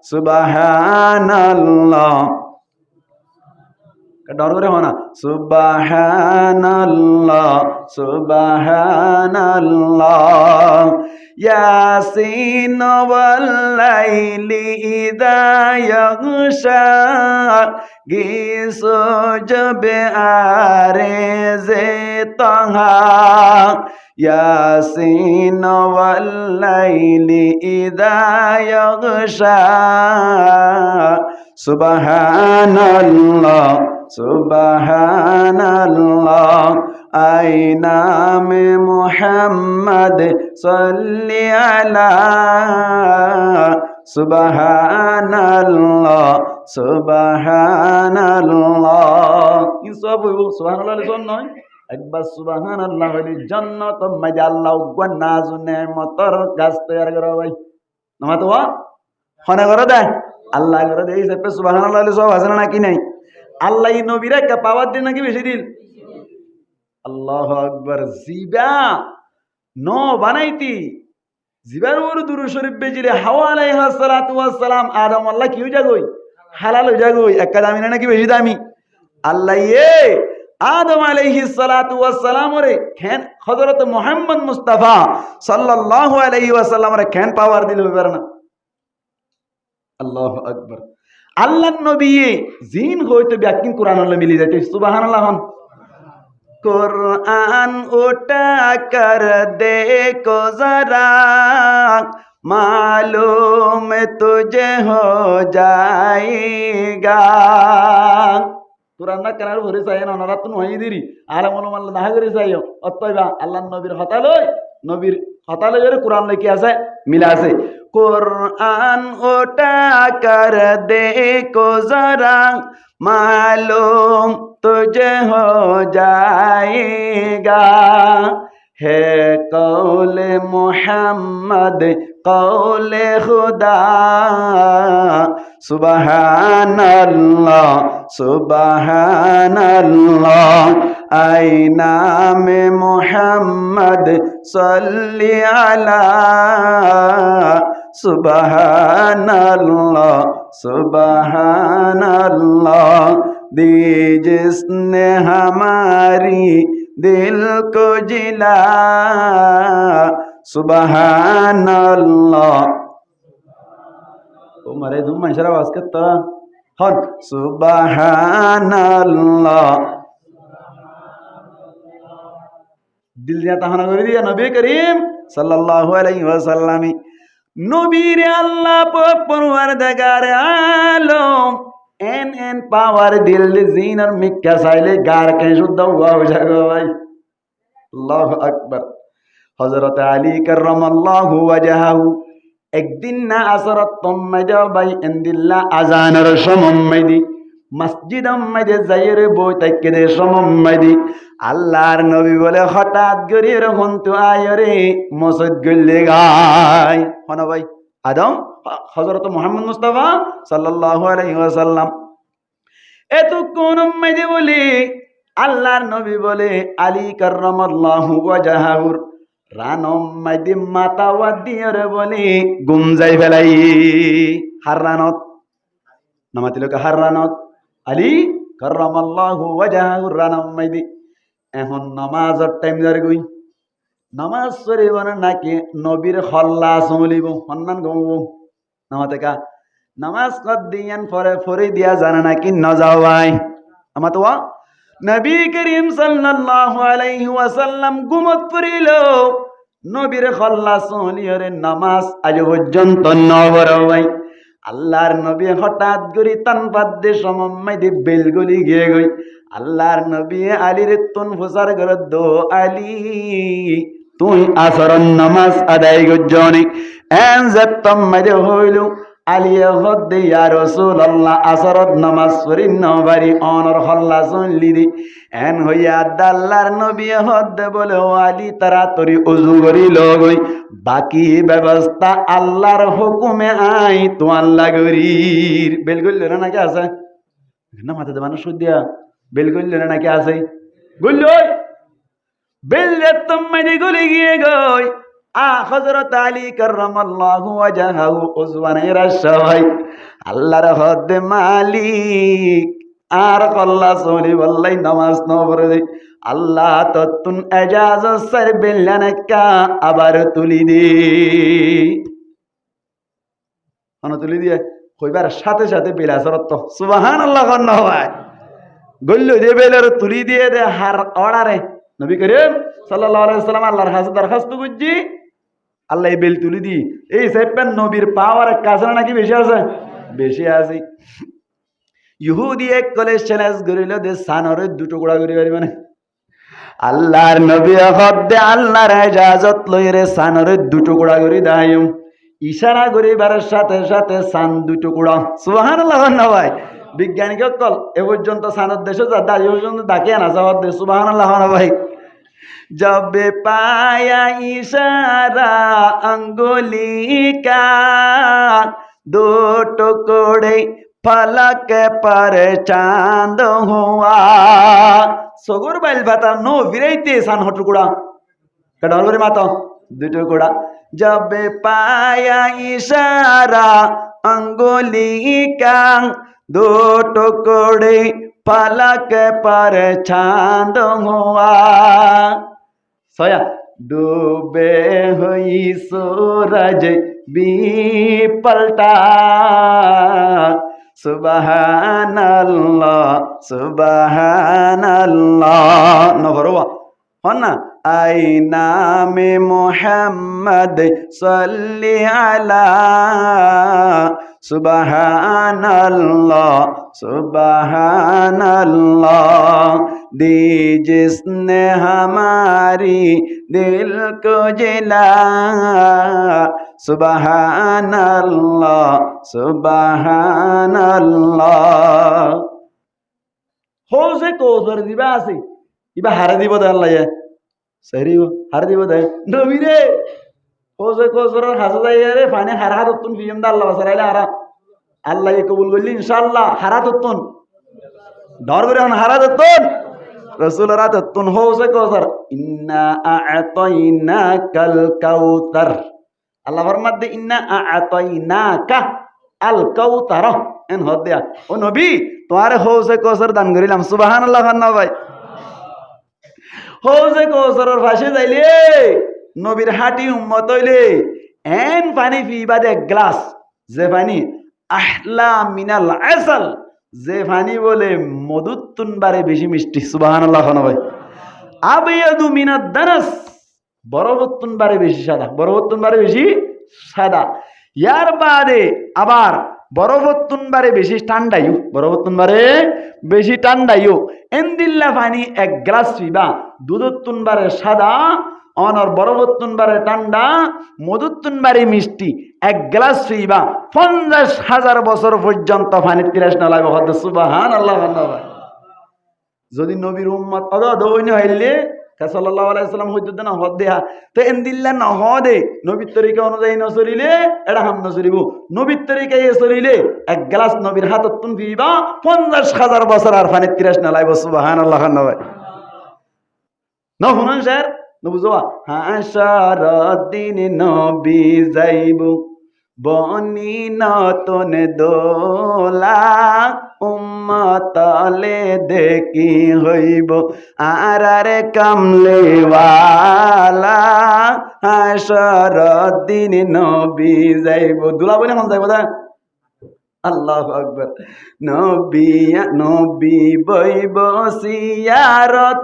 सुबहान अल्लाह डर करे होना सुबहान अल्लाह यासीन वल्लैली इदा यगशा गिसो जब आरे जे तहा यासीन वल्लैली इदा यगशा सुबहानल्लाह सुबहानल्लाह आईना में मुहम्मद सल्ली अला सुबहानल्लाह सुबहानल्लाह इन सब सुबहानल्लाह लिसन नय একবার সুবহানাল্লাহ বলি জান্নাত মধ্যে আল্লাহ গুনাহ নেমতর গাছ তৈরি করা ভাই নামা তো হনে করে দেয় আল্লাহ করে দেয় এই সব সুবহানাল্লাহ বলে সব আছে নাকি নাই আল্লাহ এই নবীর একটা পাওয়ার দিন নাকি বেশি দিন আল্লাহু আকবার জিবা নো বানাইতি জিবার ওর দুরূদ শরীফ বেজিলে হাওয়া আলাইহিস সালাতু ওয়াস সালাম আদম আল্লাহ কি হই যাগই হালাল হই যাগই একটা দামি নাকি বেশি দামি আল্লাহ आदम अलैहिस्सलातु वस्सलाम रे खेन हजरत मोहम्मद मुस्तफा सल्लल्लाहु अलैहि वसल्लम रे खेन पावर दिल बेरना अल्लाहु अकबर अल्लाह नबी जिन होइतो ब्याकिन कुरान ले मिली जाते सुबहानल्लाह कुरान उठा कर देखो जरा मालूम तुझे हो जाएगा कुरान ना केनार भरे चाहे ना नरातन हई दिरी आलम उलम अल्लाह दाहा करे चाहे अतयबा अल्लाह नबीर हता लय रे कुरान लेके आसे मिला से कुरान उठा कर देखो जरा मालूम तुझे हो जाएगा है कौले मोहम्मद कौले खुदा सुबहानल्लाह सुबहानल्लाह आईना में मोहम्मद सल्ली अला सुबहानल्लाह सुबहानल्लाह दी जिसने हमारी दिल को जिला सुबहानल्लाह ओ मारे तुम मंशरा वास करता हन सुबहानल्लाह दिल जाता हना कर दिया नबी करीम सल्लल्लाहु अलैहि वसल्लम नबी रे अल्लाह परवरदिगार आलम एन पावर दिल जीन और मिक्का साइले गार के शुद्ध हुआ हो जाएगा भाई अल्लाहु अकबर हजरत अली कररमल्लाहु वजहहु एक दिन ना असरत तम्मजा भाई इंदिल्ला अजानर समम्मदी मस्जिद अम्मदे जायरे बोतके दे समम्मदी अल्लाहर नबी बोले हठाৎ করে এরকম তো আয়রে মসজিদ গলে গায় হনা ভাই আদম হযরত মুহাম্মদ মুস্তাফা সাল্লাল্লাহু আলাইহি ওয়াসাল্লাম এতক্ষণ উম্মদে বলে আল্লাহর নবী বলে আলী কাররামাল্লাহু ওয়াজহাহুর রানম মাইদি মাতা ওয়াদিয়রে বলে গুমজাই ফেলাই হাররানত নামাতিলকে হাররানত আলী কাররামাল্লাহু ওয়াজহাহুর রানম মাইদি এখন নামাজের টাইম যারে গই নামাজ পড়িব নাকি নবীর হল্লা চলিব সন্ধান গমব নামাতে কা নামাজ কদ দিয়ান পরে পড়ে দিয়া জানা নাকি নজাও ভাই আমা তো নবী করিম সাল্লাল্লাহু আলাইহি ওয়াসাল্লাম গুমত পড়িল নবীর হল্লা চলিয়রে নামাজ আজ পর্যন্ত নবর ভাই আল্লাহর নবী হঠাৎ করে তানপাদ্দে সমম্মাইদে বেলগলি গিয়ে গই আল্লাহর নবী আলীর তুন ফুসার ঘর দো আলী তুই আসর নামাজ আদায় গজনি এন জত্তম মাঝে হইল আলিয়া হদ্দে ইয়া রাসূলুল্লাহ আসরত নামাজ পড়িন নবারি অনর হল্লা চললি দি এন হইয়া আল্লাহর নবী হদ্দে বলে ও আলী তাড়াতাড়ি ওযু করি লগই বাকি ব্যবস্থা আল্লাহর হুকুমে আই তো আল্লাহ গরির বেল গইল না নাকি আছে না মাথা দেবানো সুদিয়া বেল গইল না নাকি আছে গইল বেল তুমি গলি গিয়ে গই হযরত আলী কাররামাল্লাহু ওয়াজহাহু উযওয়ানের সবাই আল্লাহর হদ্দে মালিক আর কল্লা সরি বললাই নামাজ ন পড়ে আল্লাহ ততুন এজাজত সার বেলানকা আবার তুলি দে তুলি দিয়ে কইবার সাথে সাথে বেলা সরত সুবহানাল্লাহ কন্না হয় গল্ল দিয়ে বেলার তুলি দিয়ে দে হার অর্ডারে নবী করিম সাল্লাল্লাহু আলাইহি ওয়াসাল্লাম আল্লাহর কাছে দরখাস্ত করছি আল্লাহ বেল তুলি দি এই সাইপেন নবীর পাওয়ার কাছে নাকি বেশি আছে বেশি আছে ইহুদি এক কলেজ চ্যালেঞ্জ করিল দে সানরে দুটো টুকরা করি পারি মানে আল্লাহর নবী হদ্দে আল্লাহর ইজাজত লইরে সানরে দুটো টুকরা করি দাইম ইশারা করিবার সাথে সাথে সান দুটো টুকরা সুবহানাল্লাহ না ভাই বিজ্ঞানিক কল এ পর্যন্ত সানের দেশে যা দাই পর্যন্ত ডাকে না যাওয়ার দে সুবহানাল্লাহ না ভাই जब पाया इशारा अंगुली का दो टुकड़े फलक पर चांद हुआ सगुर बैल भाता नो विरैते सान हो टुकड़ा कडाल करे माता दो टुकड़ा जब पाया इशारा अंगुली का दो टुकड़े फलक पर चांद हुआ सोया डूबे हुई सूरज भी पलटा सुबहानल्लाह सुबहानल्लाह न भरवा हो ना आई नाम मोहम्मद सल्ली अला सुबहानल्लाह सुबहानल्लाह दी जिसने हमारी दिल को जिला सुबहानल्लाह सुबहानल्लाह हो से कोसर दिबा आसी इबा हारे দিব দে আল্লাহ সরি হারে দিব দে নবী রে हो से कोसर হাসা যায় রে ফানে হারা তুন বিয়ম দা আল্লাহ সরাইলে হারা আল্লাহ কবুল করলি ইনশাআল্লাহ হারা তুন ডর করে হারা তুন रसूल तुन हो से कौसर इन्ना आअतैनाकल कौसर अल्लाह फरमात दे इन्ना आअतैनाका अल कौसर एन हो दिया ओ नबी तुम्हारे हो से कौसर दान करिलाम सुबहानाल्लाह खाना भाई हो से कौसर और फाशे जाइले नबीर हाटी उम्मत हइले एन पानी पीबा दे ग्लास जे पानी अहला मिनाल असल যে পানি বলে মধুর তুনবারে বেশি মিষ্টি সুবহানাল্লাহ ভাই আবিয়াদু মিনাদ দানাস বরফত তুনবারে বেশি সাদা বরফত তুনবারে বেশি সাদা ইয়ার বাদে আবার বরফত তুনবারে বেশি ঠান্ডায়ু বরফত তুনবারে বেশি ঠান্ডায়ু এন্দিল্লা পানি এক গ্লাস পিবা দুধত তুনবারে সাদা অনর বরফত তুনবারে ঠান্ডা মধুর তুনবারে মিষ্টি এক গ্লাস পিবা 50,000 বছর পর্যন্ত পানি তিরাস না লাগবে হদ সুবহানাল্লাহ যদি নবীর উম্মত অদদইন হইলে সাল্লাল্লাহু আলাইহি সাল্লাম হইতো না হদ দেয়া তো এন্দিল্লা না হদে নবীর তরিকা অনুযায়ী ন চলিলে এটা হাম ন চলিব নবীর তরিকায় চলিলে এক গ্লাস নবীর হাতত তুন পিবা 50,000 বছর আর পানি তিরাস না লাগবে সুবহানাল্লাহ না শুনুন স্যার নবুজোয়া হাশারত দিন নবী যাইব বনি নতুন দোলা উম্মতলে দেখি হইব আর রে কামলেওয়ালা হাশারত দিন নবী যাইব দুলা বলে মন যাইব দা আল্লাহু আকবার নবী নবী বইব সিয়ারত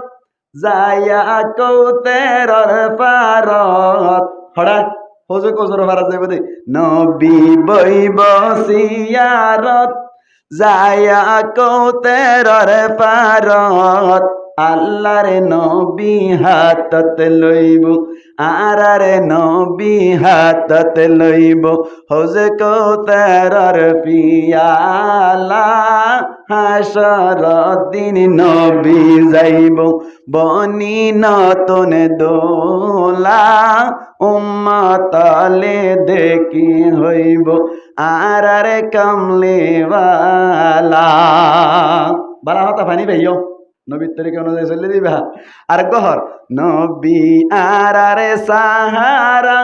जाया कौतेर पारत हड़ा होजे कोसर पारत जाइब दे नबी बइब सियारत जाया कौतेर पारत আল্লাহরে নবী হাতত লইব আরারে নবী হাতত লইব হৌজে কৌতারর পিয়ালা হাসর দিন নবী যাইব বনি নতুন দোলা উম্মতলে দেখি হইব আরারে কমলেওয়ালা বালা হতা ফানি ভাইও নবীর তরিকা অনুযায়ী চলে দিবা আর গহর নবী আরারে সাহারা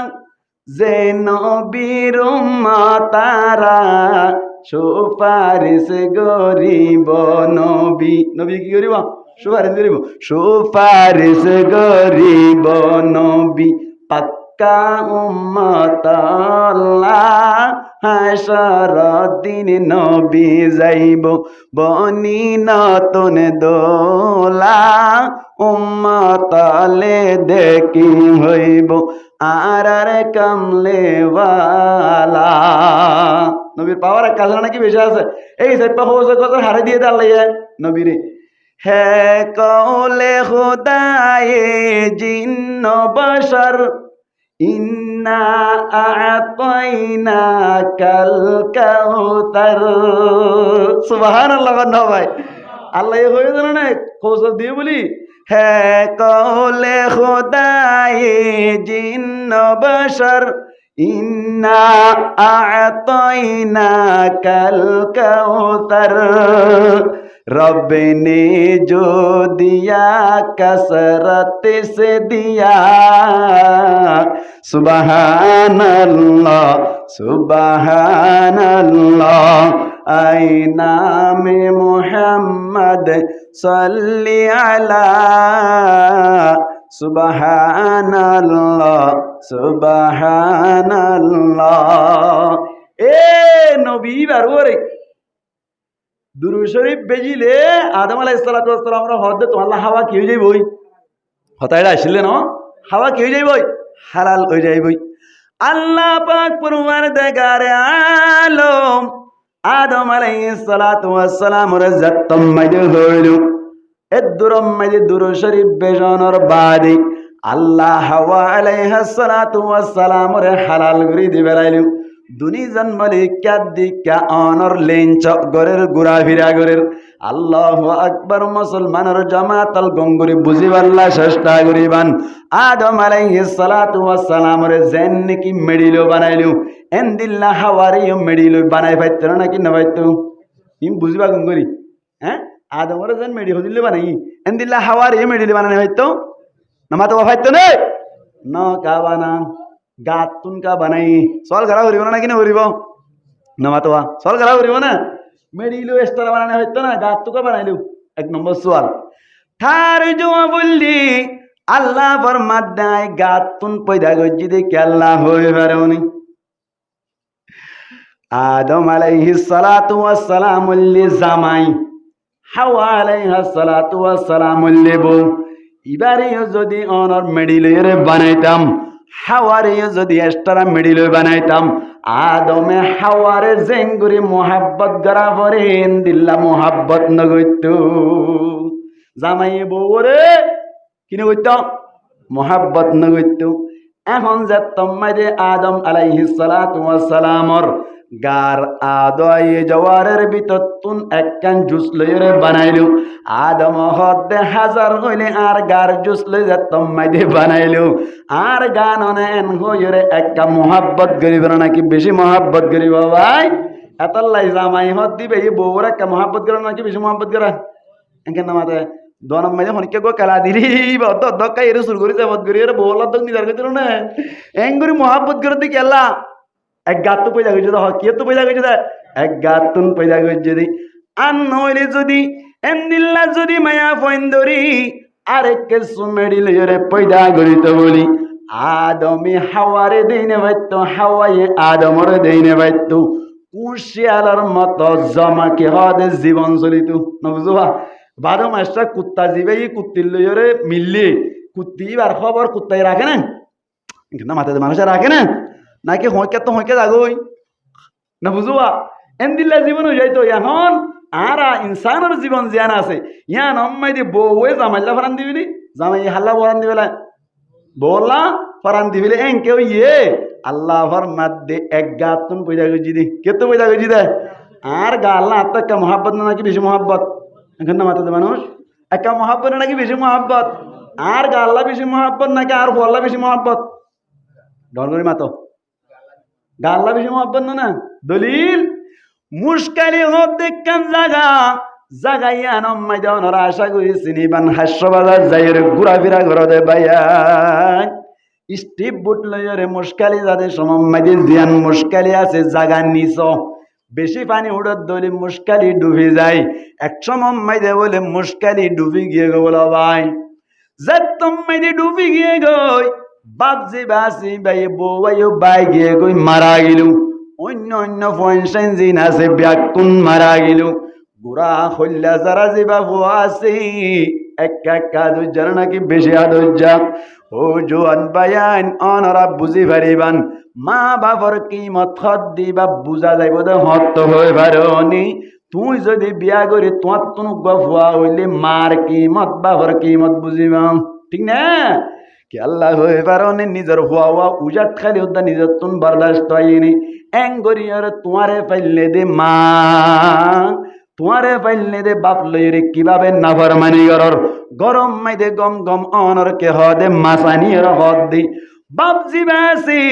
যে নবীর উম্মতারা সুপারিশ গরিব নবী নবী কি করিব সুপারিশ করিব সুপারিশ গরিব নবী পাক্কা উম্মত আল্লাহ হাসর দিন নবী যাইব বনি নতুন দোলা উম্মতলে দেখি হইব আর কামলেওয়ালা নবীর পাওয়ার এক কাজ নাকি বেশি আছে এই সাইপা হচ্ছে কথা হারে দিয়ে দাঁড়াইয়া নবীরে হে কওলে খুদায়ে জিন্ন বশর ইন্না আ'তাইনাকাল কাউসার সুবহানাল্লাহ না ভাই আল্লাহ হয়ে জানো না কৌশল দিয়ে বলি হে কওলে খুদায়ে জিন্ন বশর ইন্না আ'তাইনাকাল কাউসার रब ने जो दिया कसरत से दिया सुबहान अल्लाह सुबहान अल्लाह ऐ नाम मुहम्मद सल्ली अला सुबहान अल्लाह सुबहान अल्लाह ए नबी बारुरे দুরূদ শরীফ বেজিলে আদম আলাইহিস সালাতু ওয়াস সালামের হদে তো আল্লাহ হাওয়া কি হয়ে যাইবই হতাইরা আসলে না হাওয়া কি হয়ে যাইবই হালাল হয়ে যাইবই আল্লাহ পাক পরওয়ারদিগারে আলম আদম আলাইহিস সালাতু ওয়াস সালামের জাত্তম মাইদে হইলো এদুরম মাইদে দুরূদ শরীফ বেজনর বাদে আল্লাহ হাওয়া আলাইহিস সালাতু ওয়াস সালামের হালাল করে দিবেলাইলো দুনি জন্মলিকা দিকা অনর লেঞ্চ গরের গুড়া ফিরা গরের আল্লাহু আকবার মুসলমানের জামাতাল গঙ্গুরি বুঝিবাল্লা চেষ্টা করিবান আদম আলাইহিস সালাতু ওয়াস সালামের জেন নাকি মেডিলো বানাইলো এন্দিল্লা হাওয়ারিও মেডিলো বানাই পাইতো নাকি না পাইতো ইম বুঝিবা গঙ্গুরি হ্যাঁ আদমের জেন মেডি হদিলে বানাই এন্দিল্লা হাওয়ারিও মেডিলো বানাই পাইতো না মাতো পাইতো নে ন কাবানা গাত তুনকা বানাই সল ঘরা হরিব না কিনা হরিব নমাতোয়া সল ঘরা হরিব না মেডিলো এস্টার বানানো হইতো না গাত তুকা বানাইলু এক নম্বর সওয়াল থার জোয়া বললি আল্লাহ ফরমাত দেয় গাত তুন পয়দা গজ্জি দেখে আল্লাহ হয়ে পারেনি আদম আলাইহিস সালাতু ওয়াস সালাম লি জামাই হাওয়া আলাইহিস সালাতু ওয়াস সালাম লি বউ ইবারে যদি অনর মেডিলের বানাইতাম হাওয়ারে যদি এস্টারা মেডিলে বানাইতাম আদমে হাওয়ারে জেঙ্গুরি মোহাব্বত গড়া পরে দিল্লা মোহাব্বত নগৈত জামাই বউরে কিনে গইত মোহাব্বত নগৈত এখন যে তোমাদের আদম আলাইহিস সালাতু ওয়াস সালামর গার আদয়ে জওয়ারের ভিতর তুন একখান জুস লইরে বানাইলো আদম হদে হাজার হইলে আর গার জুস লই যে তোমাদের বানাইলো আর গাননে এন হইরে একটা মোহাব্বত করিব নাকি বেশি মোহাব্বত করিব ভাই এতলাই জামাই হদ দিবে এই বউর একটা মোহাব্বত করে নাকি বেশি মোহাব্বত করে এখানে নামাতে দনম মাঝে হনিকে গো কালা দিলি বদ দক্কা এর শুরু করি বদ করি এর বউলা দক নিদার কইতো না এঙ্গুরি মোহাব্বত করে দি কেলা এক গাত তো পয়দা গইছে হ কি তো পয়দা গইছে এক গাত তুন পয়দা গইছে যদি আন নইলে যদি এন্দিল্লা যদি মায়া ফইন্দরি আরেক কিছু মেডিলে রে পয়দা গরিত বলি আদমে হাওয়ারে দেইনে বাইতো হাওয়ায়ে আদমরে দেইনে বাইতো কুশিয়ালার মতো জমাকে হদে জীবন চলিত নবুঝবা 12 মাসটা কুত্তা জিবে এই কুত্তির লইরে মিললে কুত্তিবার খবর কুত্তাই রাখে না কিন্তু মাথাতে মানুষ রাখে না নাকি হইকে তো হইকে যাগই না বুঝবা এন্দিল্লা জীবন হয়ে যাইতো এখন আর ইনসানের জীবন জিয়ান আছে ইয়ান অম্মাই দি বউয়ে জামাইলা ফারান দিবিলি জামাই হাল্লা ফারান দিবেলা বলা ফারান দিবিলে এন কেউ ইয়ে আল্লাহর মাদ্দে এক গাতুন পয়দা গজি দি কে তো পয়দা গজি দে আর গা আল্লাহ আত্মা মহাব্বত না নাকি বেশি মহাব্বত এখন না মাথাতে মানুষ একটা মহাব্বত নাকি বেশি মহাব্বত আর গা আল্লাহ বেশি মহাব্বত নাকি আর বল্লা বেশি মহাব্বত ডরগরি মাতো গা আল্লাহ বেশি মহাব্বত না দলিল মুশকালি হতে কান জাগা জাগাইয়া নম্মাই দেওয়ার আশা করি চিনিবান হাস্যবাজার যাইয়ের ঘুরাফিরা ঘরতে বাইয়ান স্টিপ বুট লইরে মুশকালি যাদের সমম্মাইদের দিয়ান মুশকালি আছে জাগা নিচ বেশি পানি উড়ত দলি মুশকালি ডুবে যায় এক সমম্মাই দে বলে মুশকালি ডুবে গিয়ে গো বলো ভাই যাত তোমাইদে ডুবে গিয়ে গই বাপজি বাসি ভাই বউ বাই গিয়ে গই মারা গেলু অন্য অন্য ফনসাইন জিন আছে ব্যাকুন মারা গেল গুড়া হল্লা যারা যে বাবু আছে একা দুজন নাকি বেশি আদর্জা ও জোয়ান বায়ান অনরা বুঝি পারিবান মা বাবার কিমত হত দিবা বুঝা যাইব দে হত হয়ে পারি তুই যদি বিয়া করে তোমার তনু গফুয়া হইলে মার কিমত বাবার কিমত বুঝিবা ঠিক না কি আল্লাহ হয়ে পারে নিজের হুয়া হুয়া উজাট খালি হত্যা নিজের তুন বরদাস্ত হয়নি এঙ্গরিয়ার তোমারে পাইলে দে মা তোমারে পাইলে দে বাপ লইরে কিভাবে নাফরমানি করর গরম মাইদে গম গম অনর কে হদে মাসানির হদ দি বাপ জিবাসি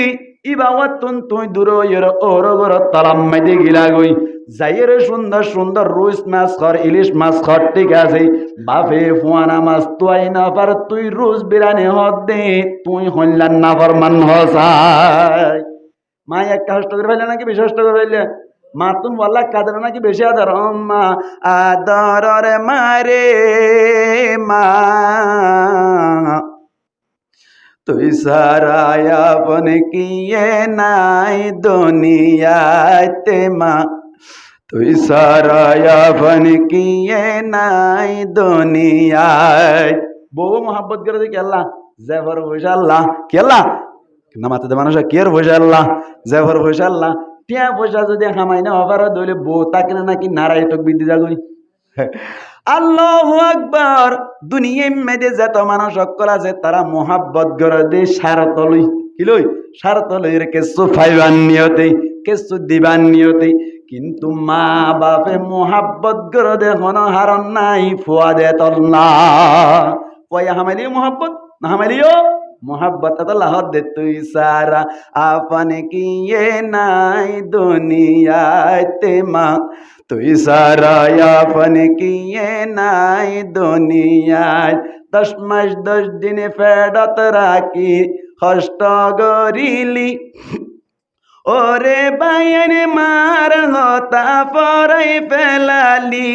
ইবাওয়াতুন তুই দূর ইর ওর গর তালাম মাইদে গিলা গই যাইরে সুন্দর সুন্দর রুই মাছ খর ইলিশ মাছ খর ঠিক আছে বাপে ফুয়ানা মাছ তুই না পার তুই রুজ বিরানি হদ দে তুই হইলান নাফরমান হসাই মা একটা কষ্ট করে ফেললে নাকি বেশি কষ্ট করে ফেললে মা তুমি বললা কাদের নাকি বেশি আদর মা আদর মারে মা তুই সারায়া বন কিয়ে নাই দুনিয়াতে মা তুই সারায়া বন কিয়ে নাই দুনিয়ায় বউ মোহাব্বত করে দেখি আল্লাহ জেফর বসে আল্লাহ কি আল্লাহ নামাতে মানুষ কের পয়সা আল্লাহ জেফর পয়সা আল্লাহ টিয়া পয়সা যদি হামাই না হবার দইলে বউ তাকে নাকি নারাই তোক বিদ্যি যাগই আল্লাহু আকবার দুনিয়ার মধ্যে যত মানুষ সকল আছে তারা মোহাব্বত করে দে স্বার্থ লই কি লই স্বার্থ লই কিছু ফাইবান নিয়তে কিছু দিবান নিয়তে কিন্তু মা বাপে মোহাব্বত করে দে হন হারণ নাই ফুয়া দে তল্লা পয়া হামাইলি মোহাব্বত না হামাইলিও मोहब्बत अल्लाह दे तुई सारा आपन किए नाई दुनिया ते माँ तुई सारा आपन किए नाई दुनिया 10 मास 10 दिन फेडत राखी कष्ट गरिली ओरे बायन मार होता पराई फेलाली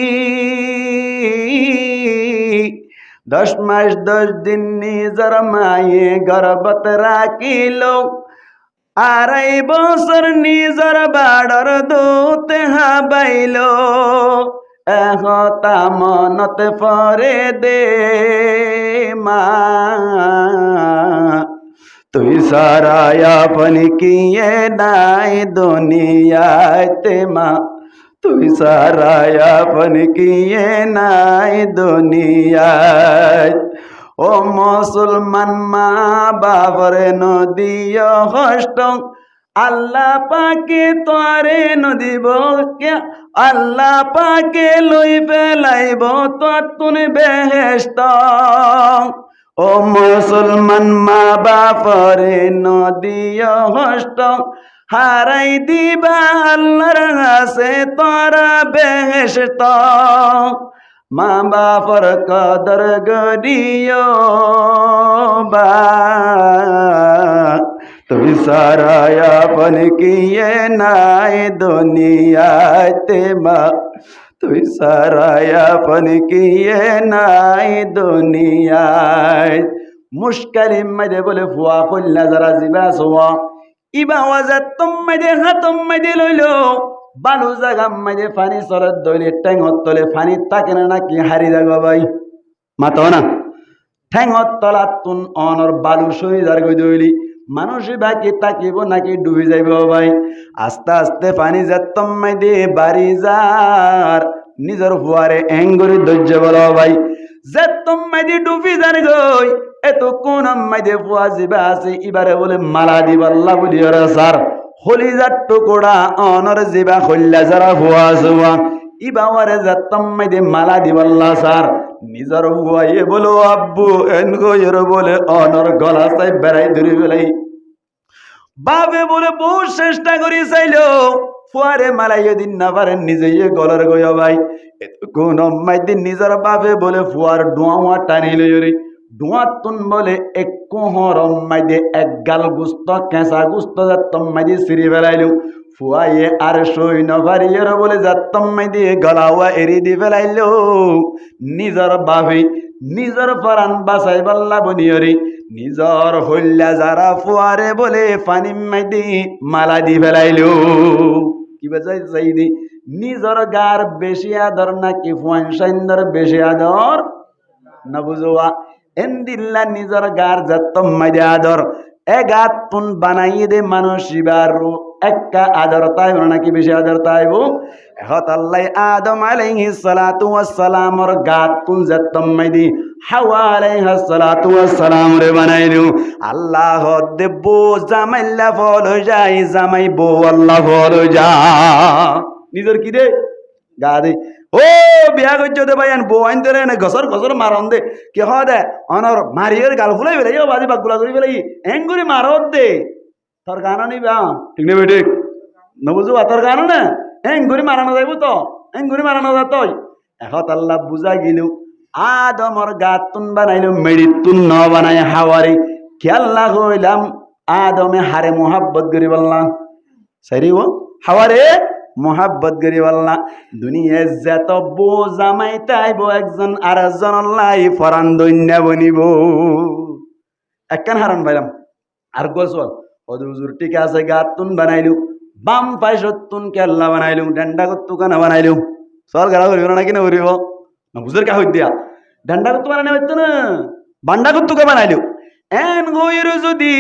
10 मास 10 दिन निजर माये गर्भत राखिलो 2.5 বছর निजर बाडर दूते हाबाइलो एहता मनत परे दे मा तुई सारा आपन किए नाई दुनियाते मा तुई सारा आपन किए नाई दुनिया ओ मुसलमान मा बाबरे नदिया कष्ट अल्लाह पाके तोरे नदिब क्या अल्लाह पाके लई पेलाइब तुन बेहेश्त ओ मुसलमान मा बापरे नदिया कष्ट हाराई दिबा अल्लाहर काছে तोरा बेहेश्त मा बापर कदर गरियो बा तुई सारा आपन किए नाई दुनियाते मा तुई सारा आपन किए नाई दुनिया मुश्किल मजे बोले फुआ खुल्ला जरा जिबा सुआ इबा वजह तुम मजे खत्म मजे लइलो बालू जगह मजे फानी सरत दइले टेंगत तले फानी ताकेना नाकि हारि जागो भाई मातो ना टेंगत तलातुन अनर बालू सई जार गई दइली मानुष बाकी ताकिबो नाकि डुबी जाइबो भाई आस्ते आस्ते फानी जत्तम मजे बारी जार নিজের ফুয়ারে এঙ্গুরি ধৈর্য বলো ভাই যে তোমায় দি ডুবি জানি গই এত কোন মাইদে ফুয়া জিবা আছে এবারে বলে মালা দিবাল্লা বলি ওরা স্যার হলিজার টুকুরা অনর জিবা খল্লা যারা ফুয়া জুয়া ইবাওয়ারে যাত্তম মাইদে মালা দিবাল্লা স্যার নিজের ফুয়াইয়ে বলো আব্বু এন গইর বলে অনর গলা চাই বেড়াই ধরে বেলাই বাবে বলে বহু চেষ্টা করি চাইল ফুয়ারে মালাইয়ে দিন না পারেন নিজে গলার গয় ভাই কোন দিন নিজের বাবে বলে ফুয়ার ডোয়া টানি লই ডোয়াতুন বলে এক কোহর দে এক গাল গুস্ত কেঁচা গুস্ত যাত্তম মাইদি সিঁড়ি ফেলাইল ফুয়াইয়ে আর সই নভারিয়ের বলে যাত্তম মাইদি গলাওয়া এরি দি ফেলাইল নিজের বাবে নিজের পরাণ বাসাই বাল্লা বনিয়রি নিজর হইলা যারা ফুয়ারে বলে পানি মাইদি মালা দি ফেলাইল কি বাজাই চাই দি নিজর গার বেশি আদর নাকি ফুয়ান সাইন্দর বেশি আদর না বুঝোয়া এন্দিল্লা নিজর গার যাত্তম মাইদি আদর এ গাত তুন বানাইয়ে দে মানুষ শিবারু একটা আদর তাইব নাকি বেশি আদর তাইব হত আল্লাহ আদম আলাইহিস সালাতু ওয়াস সালামর গাত তুন যাত্তম মাইদি হাওয়া আলাইহিস সালাতু ওয়াস সালাম রে বানাইলু আল্লাহ দেব জামাইল্লা ফল যাই জামাই বো আল্লাহ ফল যা নিজর কি দে গা দে ও বিয়া করছো দে ভাই বউ আইন দে না গসর গসর মারন দে কি হ দে অনর মারিয়ের গাল ফুলাই বেলাই ও বাজি বাগুলা করি বেলাই এঙ্গুরি মারত দে তোর গান নিবা ঠিক নেবে ঠিক নবুঝু তোর গান না এঙ্গুরি মারানো যাইব তো এঙ্গুরি মারানো যা তই এখন আল্লাহ বুঝা গিলু আদমর গাত তুন বানাইলো মেড়ি তুন ন বানাই হাওয়ারি খেয়াল্লা হইলাম আদমে হারে মোহাব্বত করি বললাম সারি ও হাওয়ারে মোহাব্বত করি বললাম দুনিয়া যত বো জামাই তাইব একজন আর একজন লাই ফরান দৈন্য বনিব একখান হারান পাইলাম আর গোসল হুজুর ঠিক আছে গাত তুন বানাইলু বাম পাইছত তুন কেল্লা বানাইলু ডান্ডা কত্তু কানা বানাইলু সর গাড়া করিব না কিনা করিব না বুঝর কা হই দিয়া ডান্ডা কত্তু বানাই হইতো না বান্ডা কত্তু কা বানাইলু এন গইর যদি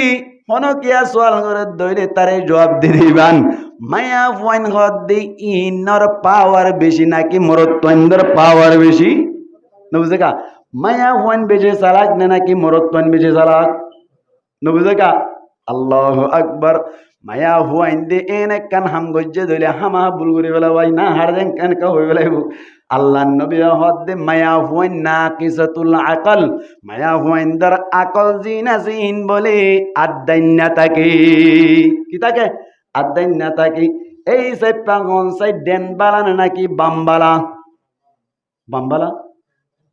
হনকিয়া সোয়াল করে দইলে তারে জবাব দিবান মায়া ওয়াইন হদ দি ইনর পাওয়ার বেশি নাকি মরত্বন্দর পাওয়ার বেশি না বুঝে কা মায়া ওয়াইন বেশি চালাক না নাকি মরত্বন বেশি চালাক না বুঝে কা আল্লাহু আকবার মায়া হুয়াইন দে এন কান হাম গজ্জে দইলে হামা বুল করে বেলা ওয়াই না হারদেন কান কা হই বেলাইবো আল্লাহ নবী হদ দে মায়া হুয়াইন নাকিসাতুল আকল মায়া হুয়াইন দর আকল জিনা জিন বলে আদাইন্না তাকে কি তাকে আদাইন্না তাকে এই সাই পাগন সাই দেন বালা নাকি বামবালা বামবালা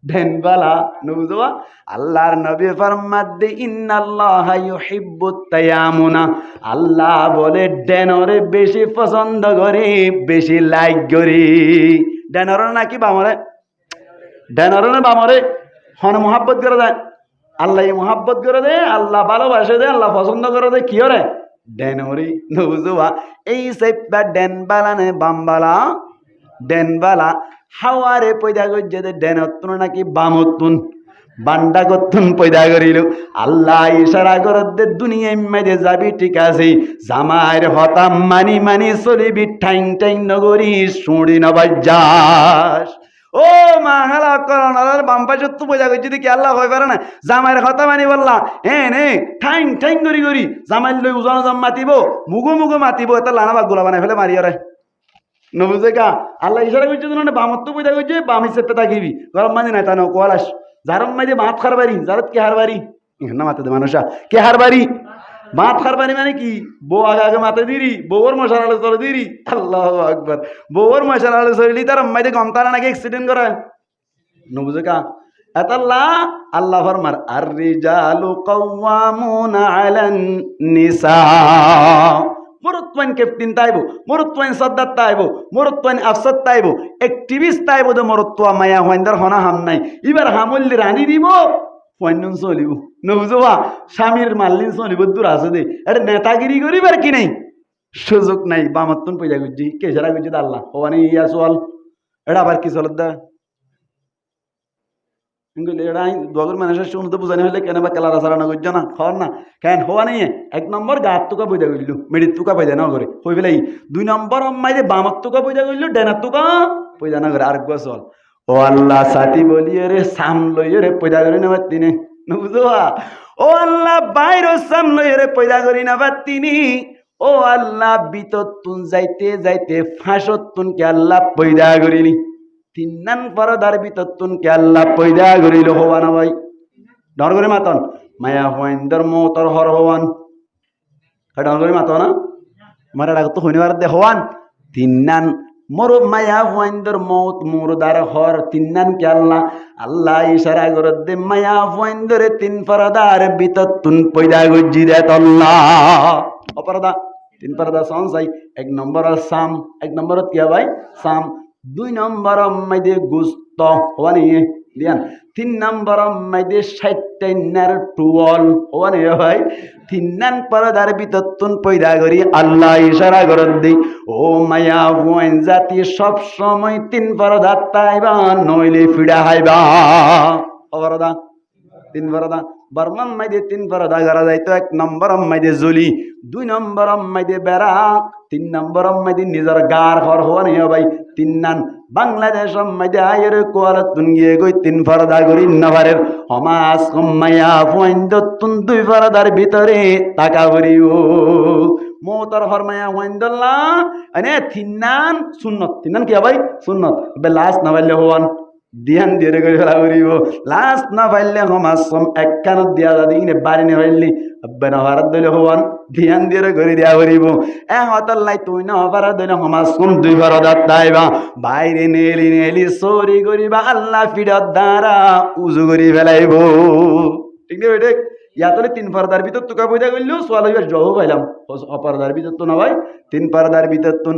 দেনবালা নুজুয়া আল্লাহর নবী ফরমাত দে ইন্নাল্লাহা ইউহিব্বুত তায়ামুনা আল্লাহ বলে ডেনরে বেশি পছন্দ করে বেশি লাইক করে ডেনর নাকি বামরে ডেনর না বামরে হন মোহাব্বত করে দেয় আল্লাহ মোহাব্বত করে দে আল্লাহ ভালোবাসে দে আল্লাহ পছন্দ করে দে কি করে ডেনরি নুজুয়া এই সাইপা ডেনবালা নে বামবালা ডেনবালা হাওয়ারে পয়দা গজ্জে দে ডেনতুন নাকি বামতুন বান্ডা গতুন পয়দা করিল আল্লাহ ইশারা করে দে দুনিয়ায় মাইদে যাবি ঠিক আছে জামাইর হতাম মানি মানি চলিবি ঠাইং ঠাইং নগরী শুঁড়ি নবাজাস ও মা হালা করন বাম পাশে তো পয়দা গজ্জে দেখি আল্লাহ হয়ে পারে না জামাইর হতা মানি বললা নে ঠাইং ঠাইং করি করি জামাইল লই উজন জম মাতিব মুগো মুগো মাতিব এটা লানা বাগ গোলা বানাই ফেলে মারিয়রে নবুঝে কা আল্লাহ ইশারা করছে না বামত্ব পয়দা করছে বাম হিসেবে থাকিবি গরম মাঝে নাই তা নো কোয়ালাস যারম মাঝে মাত খারবারি যারত কে হারবারি না মাতে দে মানুষা কে হারবারি মাত খারবারি মানে কি বউ আগে আগে মাতে দিরি বউর মশার আলো চলে দিরি আল্লাহু আকবার বউর মশার আলো চলি তার মাঝে গম তারা নাকি অ্যাক্সিডেন্ট করে নবুঝে কা আল্লাহ আল্লাহ ফরমার আর রিজালু কাওয়ামুনা আলান নিসা মরুত্বাইন ক্যাপ্টেন তাইব মরুত্বাইন সর্দার তাইব মরুত্বাইন আফসার তাইব অ্যাক্টিভিস্ট তাইব তো মরুত্বা মায়া হইন্দার হনা হাম নাই এবার হামল্লি রানি দিব পয়নুন চলিব নবুঝবা স্বামীর মাল্লিন চলিব দূর আছে দে এটা নেতাগিরি করিবার কি নাই সুযোগ নাই বামাত্তন পয়সা গুজি কেসারা গুজি আল্লাহ ওখানে ইয়া চল এটা আবার কি চলত দা এরা দগর মানুষের শুনতে বুঝানি হলে কেন বা কালারা সারানো করছো না খর না কেন হওয়া নেই এক নম্বর গাত তুকা পয়দা করলো মেডির তুকা পয়দা না করে হয়ে ফেলাই 2 নম্বর অম্মাই যে বামার তুকা পয়দা করলো ডেনার তুকা পয়দা না করে আরেক বছর ও আল্লাহ সাথী বলি রে সাম লই রে পয়দা করে নেবার তিনি বুঝো ও আল্লাহ বাইর সাম লই রে পয়দা করি নেবার তিনি ও আল্লাহ বিততুন যাইতে যাইতে ফাঁসতুন কে আল্লাহ পয়দা করিনি 3 নং পরদার বিততুন কে আল্লাহ পয়দা করিল হওয়া না ভাই ডর করে মাতন মায়া হইন্দর মতর হর হওয়ান ডর করে মাতো না মারা ডাক তো হইনিবার দে হওয়ান 3 নং মোর মায়া হইন্দর মত মুরদার হর 3 নং কে আল্লাহ আল্লাহ ইশারা করে দে মায়া হইন্দরে 3 পরদার বিততুন পয়দা গজি দে আল্লাহ অপরদা 3 পরদা সনসাই 1 নম্বর সাম 1 নম্বর কি ভাই সাম 2 নম্বর মধ্যে গুস্ত ওয়ানি দিয়ান 3 নম্বর মধ্যে 60 নার টুয়াল ওয়ানি ভাই 3 নং পরদার বিততুন পয়দা করি আল্লাহ ইশারা করে দেই ও মায়া ওয়াইন জাতি সব সময় 3 পরদা তাইবা নইলে ফিড়া হাইবা অপরদা 3 পরদা বর্মান মাইদে 3 পরদা করা যাইতো 1 নম্বর মাইদে জলি 2 নম্বর মাইদে বেড়া 3 নম্বর মাইদে নিজের গার ঘর হওয়া নিয়ে ভাই 3 নান বাংলাদেশ মাইদে আয়ের কোয়ালা তুন গিয়ে গই 3 পরদা করি নভারের হমাস কম্মাইয়া পয়েন্টতুন 2 পরদার ভিতরে টাকা ভরিও মোতর হরমায়া ওয়াইন্দল্লা আনে 3 নান সুন্নত 3 নান কি ভাই সুন্নত বে লাস্ট না বললে হওয়ান ধ্যান দিয়ে করে ফেলা করিব লাস্ট না পাইলে সমাজম এক কানত দিয়া যদি ইনে বাড়ি নে পাইলি আব্বানা ভারত দলে হওয়ান ধ্যান দিয়ে করে দিয়া করিব এ হতল্লাই তুই না ভারত দলে সমাজম 2 পরদার তাইবা বাইরে নেলি নেলি চোরি করিবা আল্লাহ ফিরত দ্বারা উজু করি ফেলাইব ঠিক না বেটে ইয়াতলে 3 পরদার ভিতর তুকা পয়দা করলেও সোয়াল হইবার জহ পাইলাম অপরদার ভিতর তো না ভাই 3 পরদার ভিতর তুন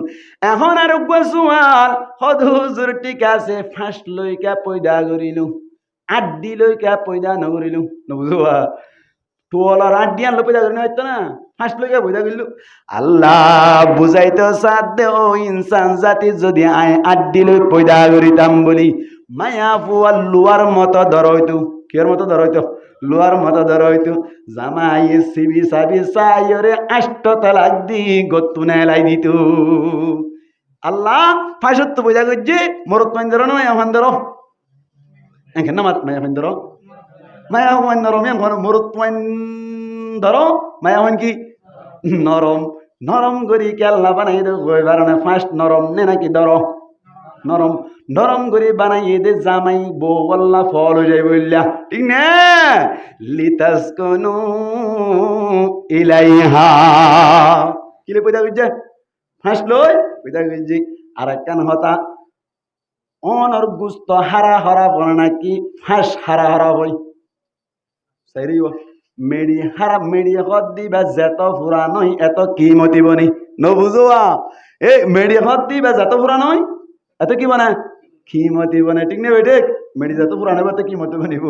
এখন আর সোয়াল হদ হুজুর ঠিক আছে ফার্স্ট লইকা পয়দা করিলু আড্ডি লইকা পয়দা নকরিলু নবুঝুয়া তোলার আড্ডি আনলো পয়দা করি না হইতো না ফার্স্ট লইকা পয়দা করিলু আল্লাহ বুঝাইতো সাথ দে ও ইনসান জাতি যদি আয় আড্ডি লই পয়দা করিতাম বলি মায়া ফুয়াল লুয়ার মতো ধরইতো কের মতো ধরইতো লোয়ার মতো ধরা হইতো জামাই সিবি সাবি সাইরে 8 তালাক দি গতুনে লাই দিত আল্লাহ ফাঁসত্ব বোঝা করছে মরত মাইন ধরো না মায়া ফান ধরো এখানে না মায়া ফান ধরো মায়া ফান ধরো মরত মাইন ধরো মায়া ফান কি নরম নরম করি কে আল্লাহ বানাই দে কইবার না ফার্স্ট নরম নে নাকি ধরো নরম নরম করে বানাইয়ে দে জামাই বউ আল্লাহ ফল হয়ে যায় বললা ঠিক না লিতাসকনু ইলাইহা কিলে পয়দা কইছে ফার্স্ট লই পয়দা কইছি আর একখান হতা অনর গুস্ত হারা হারা বলে নাকি ফাঁস হারা হারা হই সাইরিও মেডি হারা মেডি হদ দিবা যেত ফুরা নই এত কিমতি বনি নবুঝোয়া এ মেডি হদ দিবা যেত ফুরা নই এত কি বানা খিমতি বনে ঠিক না বেটে মেডি যত পুরানো বাতে কিমতি বানিব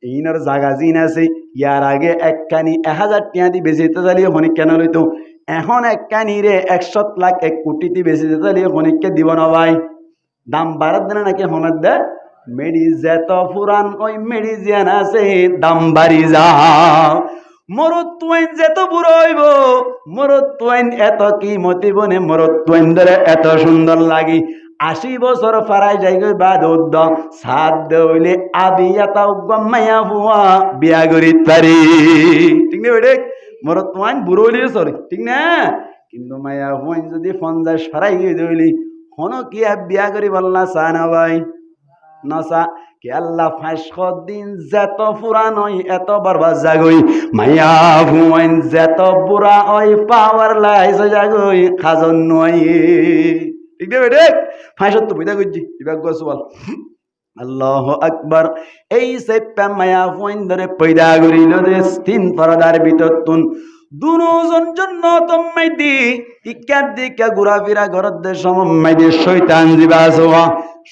এইনার জাগা জিন আছে ইয়ার আগে এক কানি 1000 টাকা দি বেশি যেতে চালিয়ে হনিক কেন লইতো এখন এক কানি রে 100 লাখ 1 কোটি দি বেশি যেতে চালিয়ে হনিককে দিব না ভাই দাম বাড়ার দেনা নাকি হমের দে মেডি যত পুরান ওই মেডি জিয়ান আছে দাম বাড়ি যাও মরত তোয়াইন যেত বুড়ো হইব মরত তোয়াইন এত কিমতি বনে মরত তোয়াইন ধরে এত সুন্দর লাগি 80 বছর ফারাই যাই গই বাদ উদ্দ সাত দইলে আবিয়াতা গম্মায়া বুয়া বিয়া করিত পারি ঠিক না বেটে মরত তোয়াইন বুড়ো হইলে সরি ঠিক না কিন্তু মায়া হুয়াইন যদি 50 ফারাই গই দইলি হনো কি বিয়া করি বললা সানা ভাই নসা কে আল্লাহ 5 দিন যত পুরান হই এত বরবাদ জাগই মায়া হুয়াইন যত বুড়া ওই পাওয়ার লাইস জাগই খাজন নই ঠিক না বেটে 5 পয়দা কইছি বিভাগ গোসওয়াল আল্লাহু আকবার এই সেপ্পা মায়া হুয়াইন ধরে পয়দা করিল দে 3 পরদার ভিতর তুন দুজন জন্য তোমাই দি ইকার দিকে ঘোরাফেরা ঘরের দে সময় দে শয়তান জিবাসওয়া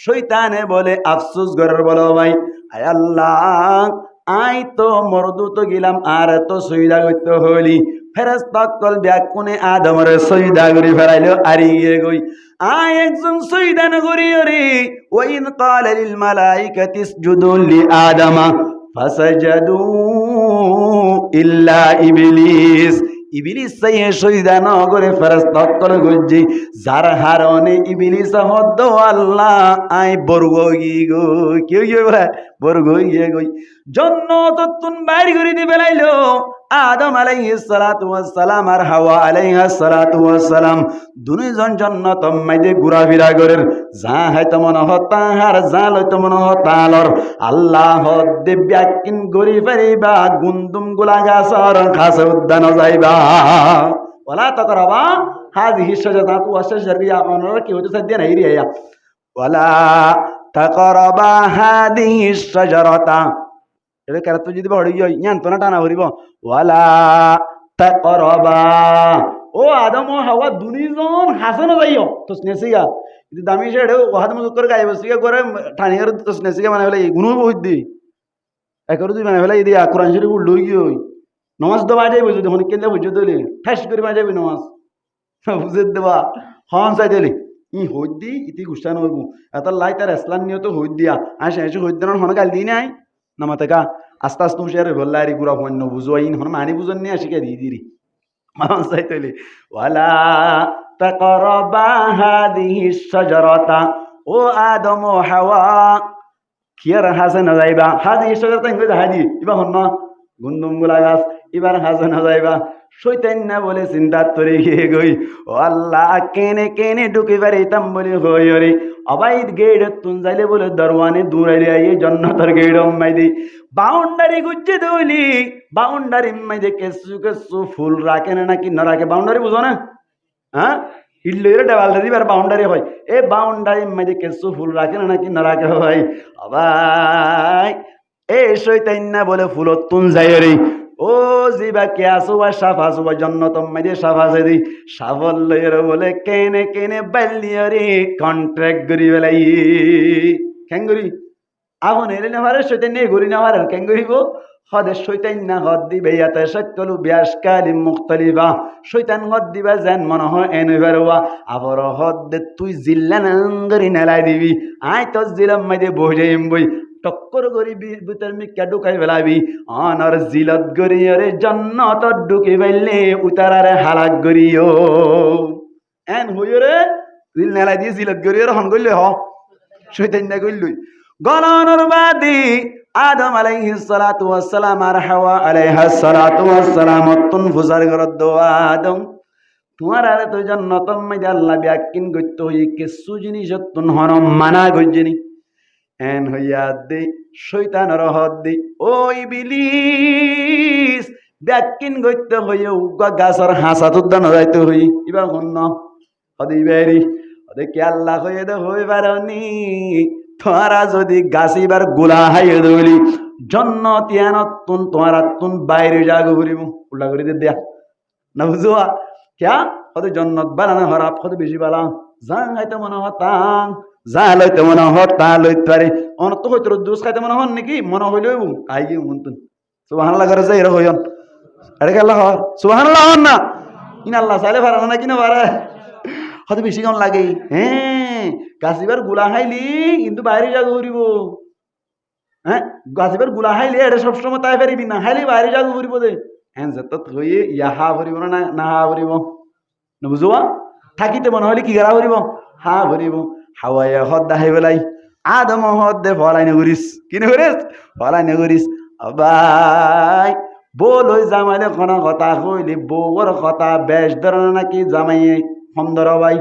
শয়তানে বলে আফসোস ঘরের বলো ভাই আয় আল্লাহ আই তো মরদু তো গেলাম আর তো সুবিধা করতে হলি ফেরেশতা কল ব্যাকুনে আদমরে সজদা করি ফেরাইলো আরি গিয়ে গই আয় একজন সজদা নগরি রে ওয়াইন ক্বালা লিল মালাইকাতি ইসজুদু লি আদামা ফাসাজাদু ইল্লা ইবলিস ইবলিস সাইয়ে সজদা ন করে ফেরেশতা কল গজি যার হারনে ইবলিস হদ আল্লাহ আই বর্গ গি গো কি হইবে বলে বর্গ গিয়ে গই জান্নাত তুন বাইর করে দি বেলাইলো আদম আলাইহিস সালাতু ওয়াস সালাম আর হাওয়া আলাইহিস সালাতু ওয়াস সালাম দুইজন জান্নাত মাইদে ঘোরাফেরা করেন যা হয়তো মনে হতা আর যা লইতো মনে হতালর আল্লাহ দে ব্যাকিন গরি ফেরিবা গুন্দুম গুলা গাছর খাস উদ্যান যাইবা ওয়ালা তাকরাবা হাযিহি শাজারাতু ওয়াশজারিয়া আপনারা কি হইতো সাদিয়া নাই রিয়া ওয়ালা তাকরাবা হাযিহি শাজারাতা এটা কারত যদি বড় হই জ্ঞান তো না টানা হরিব ওয়ালা তাকরাবা ও আদম ও হাওয়া দুইজন হাসন যাইও তো স্নেসিয়া ಇದು দামিশেড়ে ওহাদ মুজুকর গায় বসিয়া করে ঠানিয়ার তো স্নেসিয়া মানে হলে গুণ বহুত দি একর দুই মানে হলে দিয়া কোরআন শরীফ লই গই নামাজ তো বাজাইব যদি হন কেলে বুঝে দিলে ঠাস করে বাজাইব নামাজ বুঝে দেবা হন চাই দিলে ই হই দি ইতি গুস্তান হইব এত লাই তার ইসলাম নিয়ত হই দিয়া আসে এসে হই দেন হন গাল দি নাই নামাতে কা আস্তে আস্তে হুশিয়ার বললারি গুড়া হন বুঝাইন হন মানি বুঝন নি আসি কে দি দিরি হন চাই দিলে ওয়ালা তাকরাবা হাদিহি শাজারাতা ও আদম ও হাওয়া কিয়ার হাসান যাইবা হাদিহি শাজারাতা ইংরেজি হাদি ইবা হন না গুন্দুম গুলা গাছ এবার হাসান যাইবা শয়তান না বলে চিন্তা করে গিয়ে গই ও আল্লাহ কেনে কেনে ঢুকে পারিতাম বলে হই রে অবাইদ গেট তুন যাইলে বলে দরওয়ানে দূরাইলে এই জান্নাতের গেট মাইদি বাউন্ডারি গুজ্জে দইলি বাউন্ডারি মাইদে কেসু কেসু ফুল রাখে না কি না রাখে বাউন্ডারি বুঝো না হ্যাঁ ইল্লের দেওয়াল দিবার বাউন্ডারি হয় এ বাউন্ডারি মাঝে কেসু ফুল রাখে না কি না রাখে হয় আবাই এ শয়তান না বলে ফুলত তুন যায় রে ও জিবা কে আসো বা সাফা সুবা জান্নাত মাঝে সাফা সেদি সাফল লয়ের বলে কেনে কেনে বাল্লিয়া রে কন্ট্রাক্ট করি বেলাই কেঙ্গুরি আগুন এলে না পারে শয়তান নিয়ে ঘুরি না পারে কেঙ্গুরি গো হদের শৈতান না হদ দিবে ইয়াতে সকলু ব্যাসকালি মুখতালিফা শৈতান হদ দিবা যেন মনে হয় এনে বেরোয়া আবার হদ দে তুই জিল্লা নাঙ্গরি নেলাই দিবি আয় তো জিলাম মাইদে বহিম বই টক্কর করি ভিতর মিকা ঢুকাই ফেলাবি অনর জিলত গরি রে জান্নাত ঢুকি ফেললে উতারারে হালাক গরিও এন হইও রে জিল নেলাই দিয়ে জিলত গরি রে হন গইলে হ শৈতান না গইলই গলানোর বাদি আদম আলাইহিস সালাতু ওয়াস সালাম আর হাওয়া আলাইহাস সালাতু ওয়াস সালাম তুন ফুজার গরদ আদম তোমার আরে তো জান্নাত মাইদে আল্লাহ ব্যাকিন গইত হই কিছু জিনিস তুন হরম মানা গইজনি এন হইয়া দে শয়তানের হদ দি ও ইবলিস ব্যাকিন গইত হই উগা গাছর হাসা তুদান যাইতে হই ইবা হন্ন হদি বেরি হদে কি আল্লাহ হইয়ে দে হই পারনি তোরা যদি গাছিবার গোলা হাইয়ে দইলি জন্নতিয়ানত তুন তোরা তুন বাইরে যাগো ঘুরিব উল্টা করে দেয়া না বুঝুয়া ক্যা হতে জন্নত বালা না হরাপ হতে বেশি বালা যা খাইতে মনে হতাম যা লইতে মনে হতা লইতে পারে অনত হইতে দুস খাইতে মনে হন নাকি মনে হইলেও আই গিয়ে মন্তন সুবহানাল্লাহ করে যাই হইন আরে আল্লাহ সুবহানাল্লাহ হন না ইন আল্লাহ চাইলে পারে না কিনা পারে হতে বেশি কম লাগে হ্যাঁ গাছিবার গুলা হাইলি কিন্তু বাইরে যা ঘুরিব হ্যাঁ গাছিবার গুলা হাইলি এটা সবসময় তাই পারিবি না হাইলি বাইরে যা ঘুরিব দে হ্যাঁ যত হয়ে ইহা ভরিব না না হা ভরিব না বুঝবা থাকিতে মনে হলে কি গেলা ভরিব হা ভরিব হাওয়ায় হদ দাহাই বেলাই আদম হদ দে ফলাই নগরিস কিনে করিস ফলাই নগরিস আবাই বল ওই জামাইলে কোনো কথা কইলি বউর কথা বেশ ধরনের নাকি জামাইয়ে হন্দর ভাই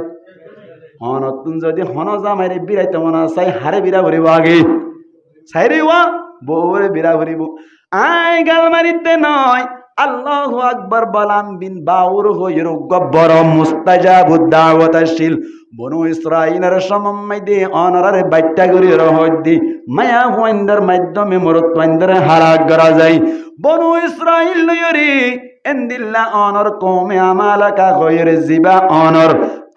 হনতুন যদি হন জামাইরে বিরাইতে মনে চাই হারে বিরা ভরিব আগে চাইরে ওয়া বউরে বিরা ভরিব আই গাল মারিতে নয় আল্লাহু আকবার বলাম বিন বাউর হইর গব্বর মুস্তাজাবুদ দাওয়াতাশিল বনু ইসরাইলের সমমাইদে অনারে বাইট্টা করি রহদ্দি মায়া হুয়াইন্দার মাধ্যমে মরত ওয়াইন্দারে হালাক করা যায় বনু ইসরাইল লয়রি এন্দিল্লা অনর কওমে আমালাকা গয়রে জিবা অনর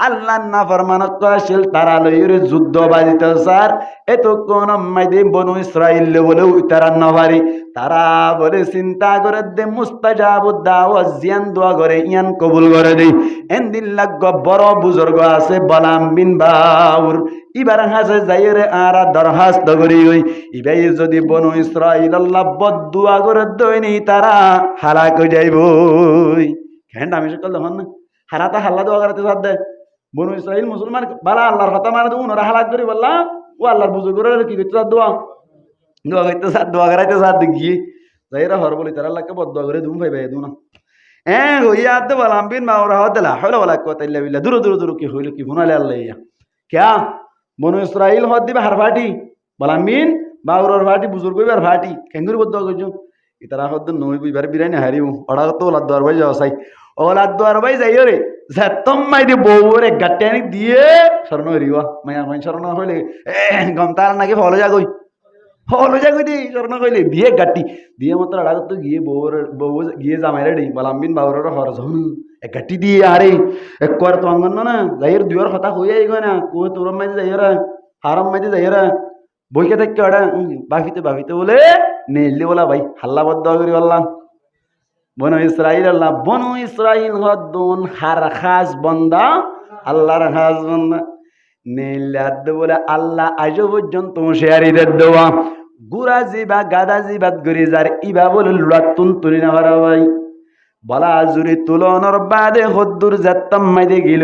আল্লাহ নাফরমানত করাছিল তারা লয়রে যুদ্ধ বাজিত স্যার এত কোন মাইদে বনু ইসরাইল বলেও তারা নভারি তারা বলে চিন্তা করে দে মুস্তাজাবুদ দাওয়াত জিয়ান দোয়া করে ইয়ান কবুল করে দেই এন্দিল্লা বড় বুজুর্গ আছে বালাম বিন বাউর ইবার হাসে যাইরে আরা দরখাস্ত করি ওই ইবাই যদি বনু ইসরাইল আল্লাহ বদদুয়া করে দইনি তারা হালাক হয়ে যাইব কেন আমি সকল হন না হারাতা হাল্লা দোয়া করতে সাথ দে বনু ইসরাইল মুসলমান বালা আল্লাহর কথা মানে তো উনারা হালাক করি বললা ও আল্লাহর বুজুর্গরা কি করতে সাথ দোয়া দোয়া করতে সাথ দোয়া করাইতে সাথ দেখি যাইরা হর বলি তারা আল্লাহকে বদদুয়া করে দুম ভাই ভাই দুনা হইয়া তো বলাম বিন মাওরা হদলা হলো ওয়ালা কুওয়াতা ইল্লা বিল্লাহ দূর কি হইল কি হুনালে আল্লাহ ইয়া क्या বনু ইসরাইল হদ দিবে হার ফাটি বলাম বিন বাউরর ফাটি বুজুর্গ ইবার ফাটি কেঙ্গুর বদদুয়া কইছো ইতারা হদ নই বিবার বিরানি হারিও ওড়া তো ওলা দর ভাই যাও সাই ওলা দর ভাই যাইও রে জাতম মাই দি বউরে গাটানি দিয়ে শরণ হরিওয়া মায়া মাই শরণ হইলে গমতার নাকি ফলো যা কই হলো যা কই দি শরণ কইলে দিয়ে গাটি দিয়ে মাত্র আড়া তো গিয়ে বউ গিয়ে জামাইরে দেই বলাম বিন বাউরর হর যখন এক গাটি দিয়ে আরে এক কর তো আঙ্গন না যাইর দুয়ার কথা হইয়া গই না কো তোর মাই যাইরা হারাম মাই যাইরা বইকে থাকি আড়া বাফিতে বলে নেলি বলা ভাই হাল্লা বদ্ধ করি বললাম বনু ইসরাইল আল্লাহ বনু ইসরাইল হদ্দুন হার খাস বন্দা আল্লাহর খাস বন্দা নেলাদ বলে আল্লাহ আজ পর্যন্ত শেয়ারিদের দেওয়া গুড়া জিবা গাদা জিবাত গরি যার ইবা বলে লুড়াতুন তুলি না ভাই বলা জুরি তুলনর বাদে হদ্দুর যাত্তাম মাইদে গেল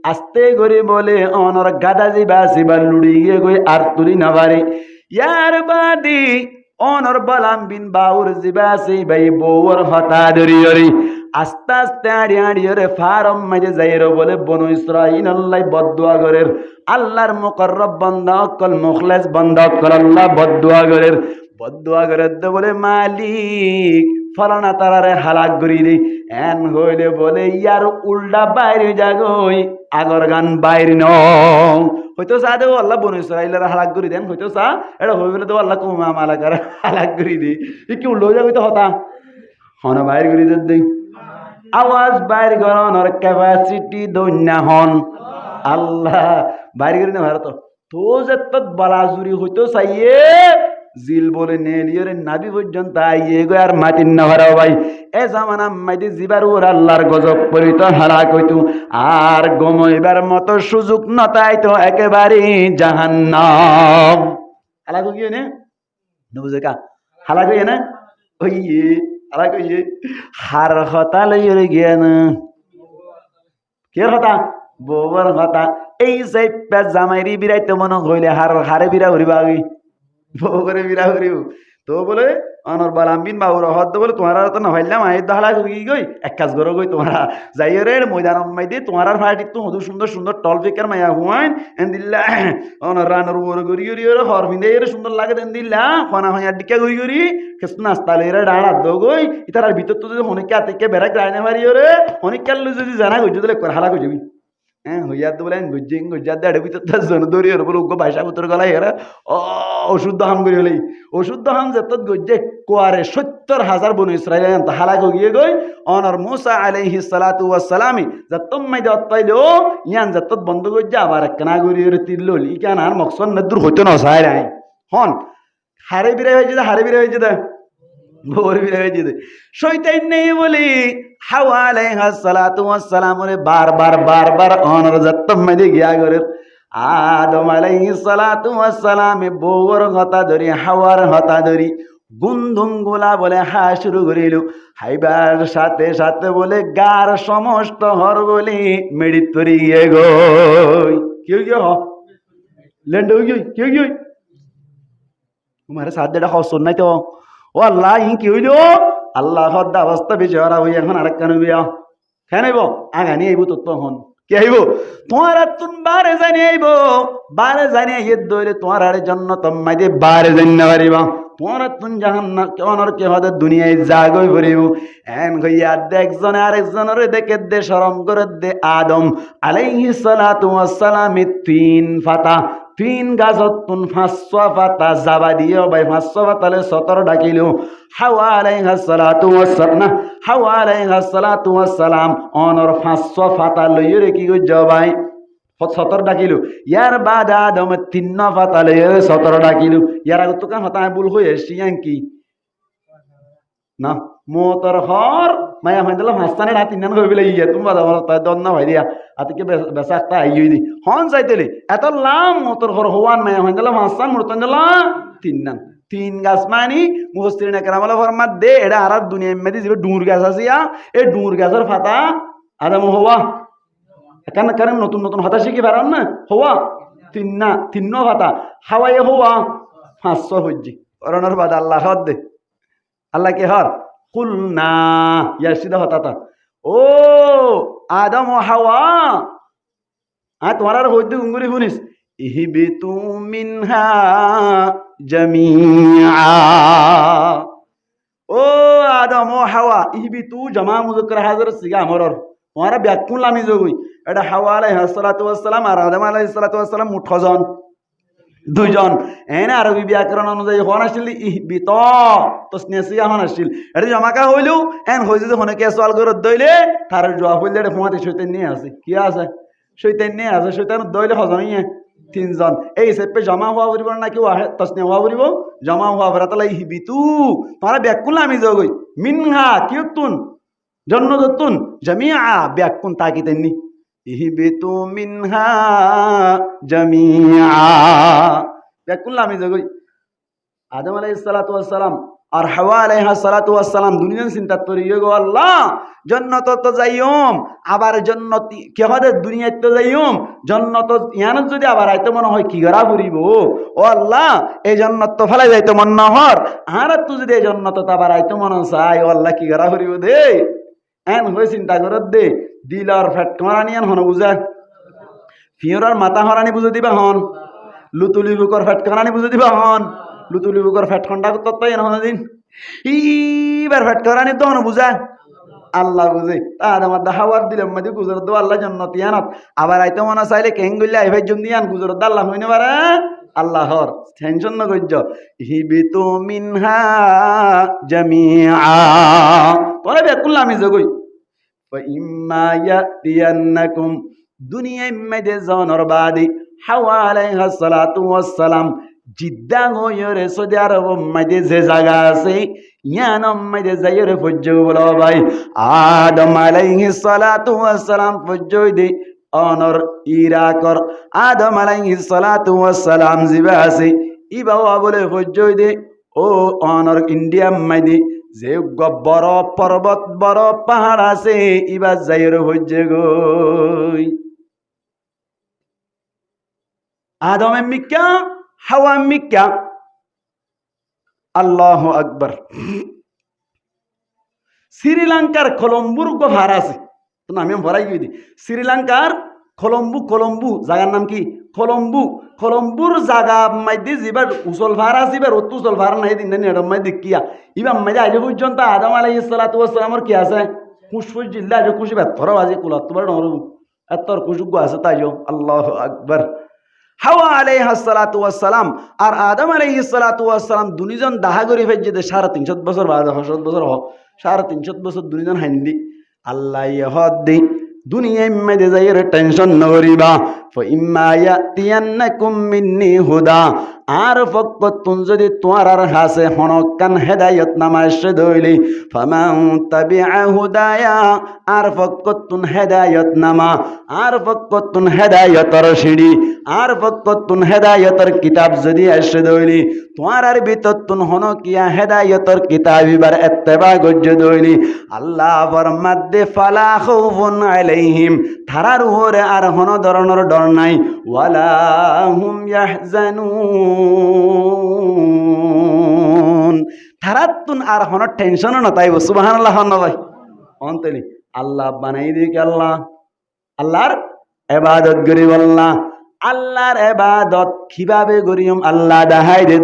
আস্তে করে বলে অনর গাদা জিবা জিবা লুড়ি গিয়ে গই আর তুলি না পারে ইয়ার বাদি অনর বলাম বিন বাউর জিবা সি ভাই বউর হতা ধরি হরি আস্তে আস্তে আড়িয়ে রে ফারম মাঝে যাইরো বলে বনু ইসরাইল আল্লাহ বদদুয়া করের আল্লাহর মুকররব বান্দা অকল মুখলেস বান্দা অকল আল্লাহ বদদুয়া করে বলে মালিক ফলানা তারারে হালাক করি দে এন হইলে বলে ইয়ার উল্টা বাইরে যাগই আগর গান বাইরে ন হয়তো চা দেবো আল্লাহ বনু ইসরাইলের হালাক করি দেন হয়তো চা এটা হয়ে গেলে তো আল্লাহ কুমা মালাকার হালাক করি দি কি উল্টো যাগই তো হতা হন বাইরে করি দেই আওয়াজ বাইর করানোর ক্যাপাসিটি দৈন্যা হন আল্লাহ বাইরে করি না ভারত তো যে তৎ বালাজুরি হইতো চাইয়ে জিল বলে নেলিয়রে নাবি পর্যন্ত আইয়ে গো আর মাটির না ভরাও ভাই এ জামানা মাইদি জিবার ওর আল্লাহর গজব পরিত হালাক হইতো আর গমইবার মতো সুযোগ নতাইতো একেবারে জাহান্নাম হালাক হইয়ে নে বুঝে কা হালাক হইয়ে না ওই হালাক হইয়ে হার হতা লইয়ে গিয়ে না কে হতা বউর হতা এই যে জামাইরি বিরাইতে মনে হইলে হারে বিরা হরিবা আগে বউরে বিরা হরিব তো বলে অনর বালাম বিন বাউর হদ বলে তোমার তো না হইলাম আই দহলা গই এক কাজ করো গই তোমরা যাইরে ময়দান মাইদে তোমার ফাটি তো হদু সুন্দর টল ফিকার মায়া হুয়াইন এন্দিল্লা অনর রানর ওর গরি হর ভিন্দে এর সুন্দর লাগে এন্দিল্লা খানা হইয়া ডিকা গরি কৃষ্ণ আস্তালেরা ডাড়া দগই ইতার ভিতর তো যদি হনিকে আতিকে বেড়া গ্রাইনে মারি ওরে হনিকাল যদি জানা গই যদি হালা গই যাবি হইয়া তো বলেন গুজ্জার দেড় ভিতর তার জন দৌড়ি ওর বলে উগ্র ভাষা পুত্র গলায় এরা অশুদ্ধ হাম করি হলেই অশুদ্ধ হাম যেত গজ্জে কোয়ারে 70,000 বনু ইসরাইল হালাক গিয়ে গই অনর মুসা আলাইহিস সালাতু ওয়াস সালামি যতম মাইদা অত্তাইলো ইয়ান যত বন্ধ গজ্জা আবার একনা গরি ওর তিল্লল ইকান আর মকসদ নদুর হইতো না সাই নাই হন হারে বিরে হয়ে যেতে ভোর বিরে হয়ে যেতে শয়তান নেই বলি হাওয়া আলাইহিস সালাতু ওয়াস সালাম রে বারবার অনর যতম মাইদে গিয়া করে আদম আলাইহিস সালাতু ওয়াস সালাম বউর হতা ধরি হাওয়ার হতা ধরি গুন্দুম গোলা বলে হা শুরু করিল হাইবার সাথে বলে গার সমস্ত হর বলি মেডিত করি গিয়ে গই কেউ গিয়ে হ লেন্ড গই কেউ গই তোমার সাথে এটা হসন নাই তো ও আল্লাহ ই কি হইল আল্লাহ হদ্দা অবস্থা বেচারা হই এখন আরেক কান বিয়া কেন আইব আগানি আইব তো হন কে আইব তোমার তুন বারে জানি আইব বারে জানি আইয়ে দইলে তোমার আরে জন্য তোমায় দে বারে জানি না পারিবা পরে তুন জাহান্নাম কেমন কে হতে দুনিয়ায় জাগই ভরিব এন হইয়া দেখজনে আরেকজনের দেখে দে শরম করে দে আদম আলাইহিস সালাতু ওয়াস সালাম তিন ফাতা তিন গাছত তুন 500 ফাতা জাবা দিও ভাই 500 ফাতালে 17 ডাকিল হাওয়া আলাইহিস সালাতু ওয়াস সালাম হাওয়া আলাইহিস সালাতু ওয়াস সালাম অনর 500 ফাতা লইরে কি গো ভাই 17 ডাকিল ইয়ার বাদ আদম 3 ফাতা লইরে 17 ডাকিল ইয়ার আগে তো কান হতা ভুল হয়ে এসেছি কি না মোতর হর মায়া হইদলা হাসতানে রাত তিন হই বলে ইয়া তুমি বাদা বলো তাই দন না ভাই দিয়া আতকে বেসাকতা আইই দি হন যাইতেলে এত লাম মোতর হর হওয়ান মায়া হইদলা হাসতান মুরতন্দলা তিন গাছ মানি মুফাসসিরিনে কেরামল ফরমাত দে এটা আর দুনিয়া মেদি যে ডুর গাছ আছে এই ডুর গাছের পাতা আদম হওয়া কেন কারণ নতুন নতুন হতা শিখি পারেন না হওয়া তিন পাতা হাওয়াই হওয়া 500 হজ্জি করোনার বাদ আল্লাহ হদ দে আল্লাহ কে হর কুলনা ইয়াসিদা হতাতা ও আদম ও হাওয়া তোমার আর হইতে গুঙ্গুরি শুনিস ইহবিতু মিনহা জামিআ ও আদম ও হাওয়া ইহবিতু জামা মুযাক্কার হাজির সিগা আমরর তোমারা ব্যাকুল আমি জগই এটা হাওয়া আলাইহিস সালাতু ওয়াস সালাম আর আদম আলাইহিস সালাতু ওয়াস সালাম মুঠজন দুইজন এনে আরবি ব্যাকরণ অনুযায়ী হন আসছিল ইহবিত তসনিয়া হন আসছিল এটা জমাকা হইল এন হইছে যে হনে কে সওয়াল করে দইলে তার জবাব হইলে এটা ফোমাতে শয়তান নিয়ে আছে কি আছে শয়তান নিয়ে আছে শয়তান দইলে হজনই তিনজন এই সেপে জমা হওয়া পরিব না কি তসনিয়া হওয়া পরিব জমা হওয়া পরে ইহবিতু তোমরা ব্যাকুল আমি জগই মিনহা কিয়তুন জন্নতুন জামিআ ব্যাকুন তাকিতেননি ইহবিতু মিনহা জামিআ ব্যাকুল আমি জগই আদম আলাইহিস সালাতু ওয়াস সালাম আর হাওয়া আলাইহিস সালাতু ওয়াস সালাম দুনিয়ার চিন্তা করিও গো আল্লাহ জান্নাত তো যাইম আবার জান্নাত কে হবে দুনিয়াত তো যাইম জান্নাত ইয়ানত যদি আবার আইতে মনে হয় কি গরা পড়িব ও আল্লাহ এই জান্নাত তো ফলাই যাইতে মন না হর আর তুই যদি এই জান্নাত তো আবার আইতে মন চাই ও আল্লাহ কি গরা পড়িব দে এন হই চিন্তা করত দে দিলার ফেট করানিয়ান হন বুঝা ফিয়রার মাথা হরানি বুঝে দিবা হন লুতুলি বুকর ফেট করানি বুঝে দিবা হন লুতুলি বুকর ফেট খন্ডা তত্ত্ব এন হন দিন ইবার ফেট করানি তো হন বুঝা আল্লাহ বুঝে তার আমার হাওয়ার দিলাম মাঝে গুজর দো আল্লাহ জান্নাত ইয়ানাত আবার আইতে মনে চাইলে কেং গইলে আইভাই জম দিয়ান গুজর দো আল্লাহ হইনে পারে আল্লাহর টেনশন না গজ্জ হিবিতু মিনহা জামিআ তোরা বেকুল আমি জগই فإما يأتينكم দুনিয়ায় মেদে জনর বাদি হাওয়া আলাইহিস সালাতু ওয়াস সালাম জিদ্দা হইরে সৌদি আরব মেদে যে জায়গা আছে ইয়ানম মেদে যাইরে ফজ্জ বলো ভাই আদম আলাইহিস সালাতু ওয়াস সালাম ফজ্জ দি অনর ইরাকর আদম আলাইহিস সালাতু ওয়াস সালাম জিবা আছে ইবাও বলে ফজ্জ দি ও অনর ইন্ডিয়া মেদে যে বড় পর্বত বড় পাহাড় আছে ইবা যাইর হজ্জে গই আদমে মিক্কা হাওয়া মিক্কা আল্লাহু আকবার শ্রীলঙ্কার কলম্বুর পাহাড় আছে তো আমি ভরাই গই দি শ্রীলঙ্কার কলম্বু জায়গার নাম কি কলম্বুর জায়গা মাইদি জিবার উসল ভাড়া জিবার অত উসল ভাড়া নাই দিন নেড় মাইদি কিয়া ইবাম মাইদি আজ পর্যন্ত আদম আলাইহিস সালাতু ওয়াস সালামের কি আছে খুশফুজ জিল্লা আজ খুশি বেতর বাজে কুলা তোমার নরু এতর কুজুগ আছে তাইও আল্লাহু আকবার হাওয়া আলাইহিস সালাতু ওয়াস সালাম আর আদম আলাইহিস সালাতু ওয়াস সালাম দুনিজন দাহা করি ফেজে 350 বছর বাদ 100 বছর হ 350 বছর দুনিজন হাইন্দি আল্লাহ ইহদি দুনিয়ায় মেদে যাইরে টেনশন নকরিবা فإما يأتينكم مني هدى আর ফকতুন যদি তোমার হাসে হনকান হেদায়েত নামাজ দইলি ফামান তাবিআ হুদায়া আর ফকতুন হেদায়েত নামা আর ফকতুন হেদায়েতর সিঁড়ি আর ফকতুন হেদায়েতর কিতাব যদি আসে দইলি তোমার ভিতরতুন হনকিয়া হেদায়েতর কিতাব ইবার ইত্তেবা গজ্জ দইলি আল্লাহ ফরমাদে ফালা খাউফুন আলাইহিম থারার উপরে আর হন ধরনের ডর নাই ওয়ালা হুম ইয়াহজানুন থারাতুন আর হন টেনশন না তাই সুবহানাল্লাহ না ভাই অন্তলি আল্লাহ বানাই দিক আল্লাহর ইবাদত করি আল্লাহ আল্লাহর ইবাদত কিভাবে করিম আল্লাহ দেখাই দে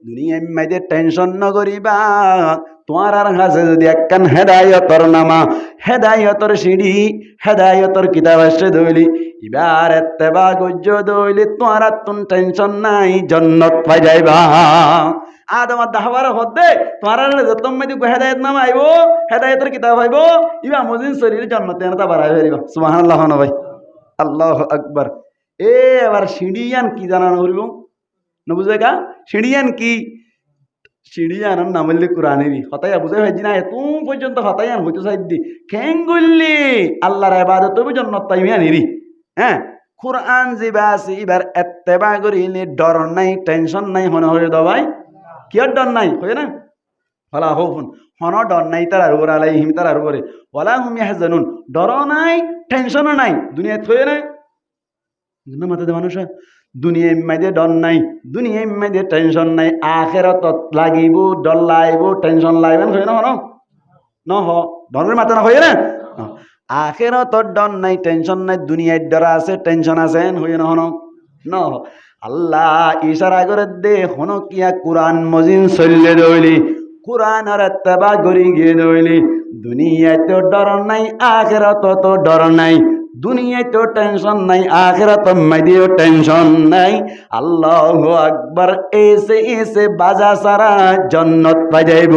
দুনিয়ার মধ্যে টেনশন ন করিবা তোমার কাছে যদি একখান হেদায়তর নামা হেদায়তর সিঁড়ি হেদায়তর কিতাব আসছে দইলি এবার এত্তেবা গজ্য দইলি তোমার তুন টেনশন নাই জন্নত পাই যাইবা আদমার দাহবার হদ্দে তোমার যতম মধ্যে হেদায়ত নামা আইব হেদায়তর কিতাব আইব ইবা মজিন শরীর জন্নতে না বাড়াই ফেরিবা সুবহানাল্লাহ না ভাই আল্লাহু আকবার এবার সিঁড়িয়ান কি জানানো করিব না বুঝে গা সিঁড়িয়ান কি সিঁড়িয়ান নাম বললে কোরআনেরই হতাইয়া বুঝে ভাই না এত পর্যন্ত হতাইয়ান হইতে চাই দি খেং গল্লি আল্লাহর ইবাদত হবে জন্নত পাইমিয়া নিরি হ্যাঁ কোরআন জিবা আছে এবার এত্তেবা করিলে ডর নাই টেনশন নাই মনে হয় দবাই কি আর ডর নাই হয় না হলা হোফুন হন ডর নাই তার আর উপরে আলাইহিম তার আর উপরে ওয়ালা হুম ইয়াহজানুন ডর নাই টেনশনও নাই দুনিয়া থয়ে না না মাথাতে মানুষ দুনিয়ার মধ্যে ডর নাই দুনিয়ার মধ্যে টেনশন নাই আখেরাত লাগিব ডর লাইব টেনশন লাইবেন হয় না নহ ডরের মাথা না হয় না আখেরাত ডর নাই টেনশন নাই দুনিয়ার ডর আছে টেনশন আছে হয় না ন আল্লাহ ইশারা করে দে হন কিয়া কোরআন মজিন চললে দইলি কোরআন আর ইত্তেবা করি গিয়ে দইলি দুনিয়াতে ডর নাই আখেরাত তো ডর নাই দুনিয়ায় তো টেনশন নাই আখিরাত মধ্যেও টেনশন নাই আল্লাহু আকবার এসে এসে বাজা সারা জান্নাত পাই যাইব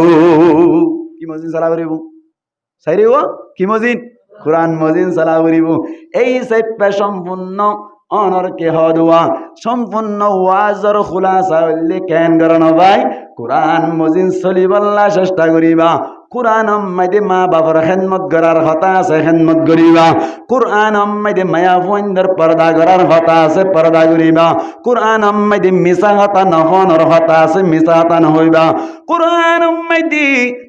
কি মজিন সালা করিব সাইরিব কি মজিন কোরআন মজিন সালা করিব এই সাইপে সম্পূর্ণ অনর কে হদুয়া সম্পূর্ণ ওয়াজর খুলাসা হইলে কেন করন ভাই কোরআন মজিন চলিবল্লা চেষ্টা করিবা কোরআন মধ্যে মা বাবার খেদমত করার কথা আছে খেদমত করিবা কোরআন মধ্যে মায়া বন্ধের পর্দা করার কথা আছে পর্দা করিবা কোরআন মধ্যে মিছা কথা নহনের কথা আছে মিছা কথা নহইবা কোরআন মধ্যে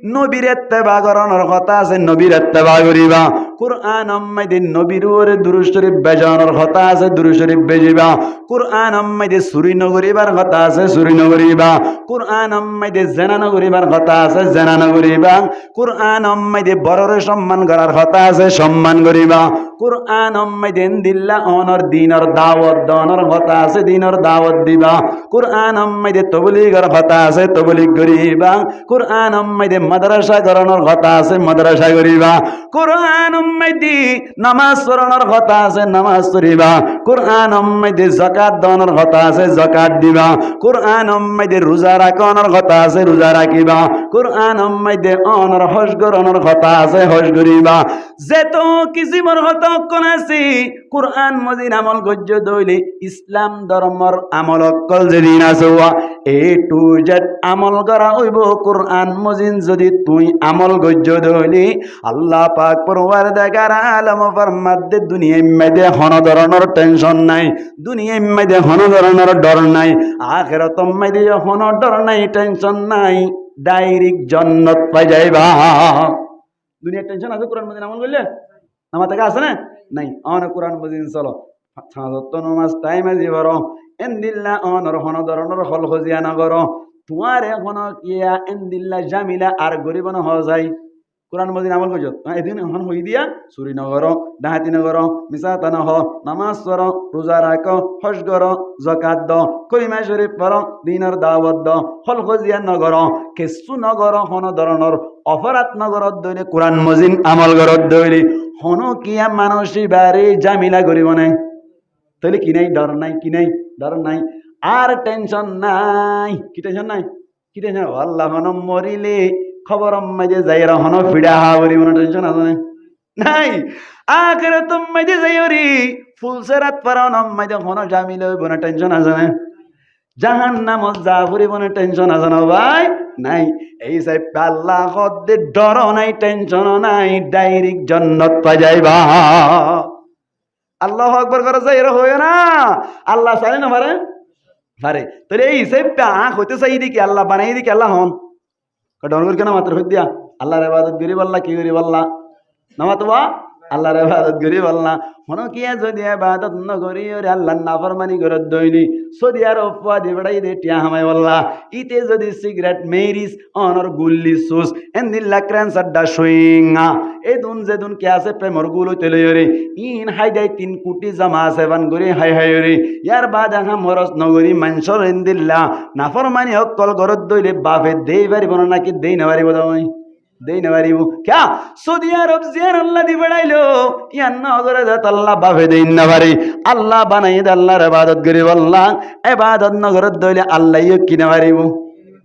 নবীর ইত্তেবা করার কথা আছে নবীর ইত্তেবা করিবা কোরআন মধ্যে নবীর উপরে দুরূদ শরীফ বেজানোর কথা আছে দুরূদ শরীফ বেজিবা কোরআন মধ্যে চুরি নগরিবার কথা আছে চুরি নগরিবা কোরআন মধ্যে জেনা নগরিবার কথা আছে জেনা নগরিবা কোরআন মধ্যে বড়র সম্মান করার কথা আছে সম্মান করিবা কোরআন মধ্যে দিল্লা অনর দিনর দাওয়াত দনর কথা আছে দিনর দাওয়াত দিবা কোরআন মধ্যে তবলীগের কথা আছে তবলীগ করিবা কোরআন মধ্যে মাদ্রাসা করানোর কথা আছে মাদ্রাসা করিবা কোরআন মধ্যে নামাজ পড়ানোর কথা আছে নামাজ পড়িবা কোরআন মধ্যে যাকাত দানের কথা আছে যাকাত দিবা কোরআন মধ্যে রোজা রাখানোর কথা আছে রোজা রাখিবা কোরআন মধ্যে অনর হজ করানোর কথা আছে হজ করিবা যেত কিসিমর কথা কোন আছে কোরআন মজিদ আমল গজ্য দইলে ইসলাম ধর্মর আমল অকল যেদিন আছে এ টু জেড আমল করা হইব কোরআন মজিদ যদি তুই আমল গজ্য দইলি আল্লাহ পাক পরওয়ার দেখার আলম ফরমাদে দুনিয়ার মধ্যে হন ধরনের টেনশন নাই দুনিয়ার মধ্যে হন ধরনের ডর নাই আখিরাত মধ্যে হন ডর নাই টেনশন নাই ডাইরেক্ট জান্নাত পাই যাইবা দুনিয়ার টেনশন আছে কোরআন মজিদ আমল করলে আমার থেকে আছে না নাই অনেক কোরআন মজিদ চলো সাজত নমাজ টাইমে জীবর এন্দিল্লা অনর হন ধরনের হল খজিয়া নগর তোমার এখন কিয়া এন্দিল্লা জামিলা আর গরিব ন হজাই কোরআন মজিদ আমল করছ এদিন এখন হই দিয়া চুরি নগর ডাহাতি নগর মিছাতা নহ নামাজ পড় রোজা রাখ হজ কর যাকাত দ কলিমা শরীফ পড় দিনের দাওয়াত দ হল খজিয়া নগর কিছু নগর হন ধরনের অপরাধ নগরত দইলে কোরআন মজিদ আমল গরত দইলে হন কিয়া মানসী বারে জামিলা করিব নাই তাহলে কি নাই ডর নাই কি নাই ডর নাই আর টেনশন নাই কি টেনশন নাই কি টেনশন আল্লাহ হন মরিলে খবর মাঝে যাই হন ফিডা হাওরি মনে টেনশন আছে নাই আখিরাত মাঝে যাইরি ফুলসেরাত পারন মাঝে হন জামিল হইব না টেনশন আছে না জাহান্নামত যা ফুরিব না টেনশন আছে না ভাই নাই এই সাই আল্লাহ হদ্দে ডর নাই টেনশন নাই ডাইরেক্ট জান্নাত পাই যাইবা আল্লাহু আকবার করে যাই এর হয় না আল্লাহ চাই না পারে পারে তাহলে এই হিসাবটা আঁখ হইতে চাই দিকে আল্লাহ বানাই দিকে আল্লাহ হন ডর কেন মাত্র হই দিয়া আল্লাহর ইবাদত করি বললা কি করি বললা নামাতবা আল্লাহর ইবাদত করি বললাম মনে কি যদি ইবাদত ন করি ওরে আল্লাহর নাফরমানি করে দইলি সৌদি আরব ফুয়া দি বেড়াই দে টিয়া হামাই বললা ইতে যদি সিগারেট মেরিস অনর গুল্লি সুস এন্দিল্লা ক্যান্সার ডা সুইঙা এই দুন যে দুন কে আছে প্রেমর গুলো তেলে রে ইন হাই দাই 3 কোটি জামা আছে বান করে হাই হাই রে ইয়ার বাদ আহা মরস নগরী মানসর এন্দিল্লা নাফরমানি হকল গরদ দইলে বাপে দেই পারিব না নাকি দেই না পারিব দাই দেই না পারিব ক্যা সৌদি আরব জিয়ার আল্লাহ দি বেড়াইলো ইয়ান নজরে যাত আল্লাহ বাপে দেই না পারি আল্লাহ বানাই দে আল্লাহর ইবাদত করি বললা ইবাদত নগরত দইলে আল্লাহ কি না পারিব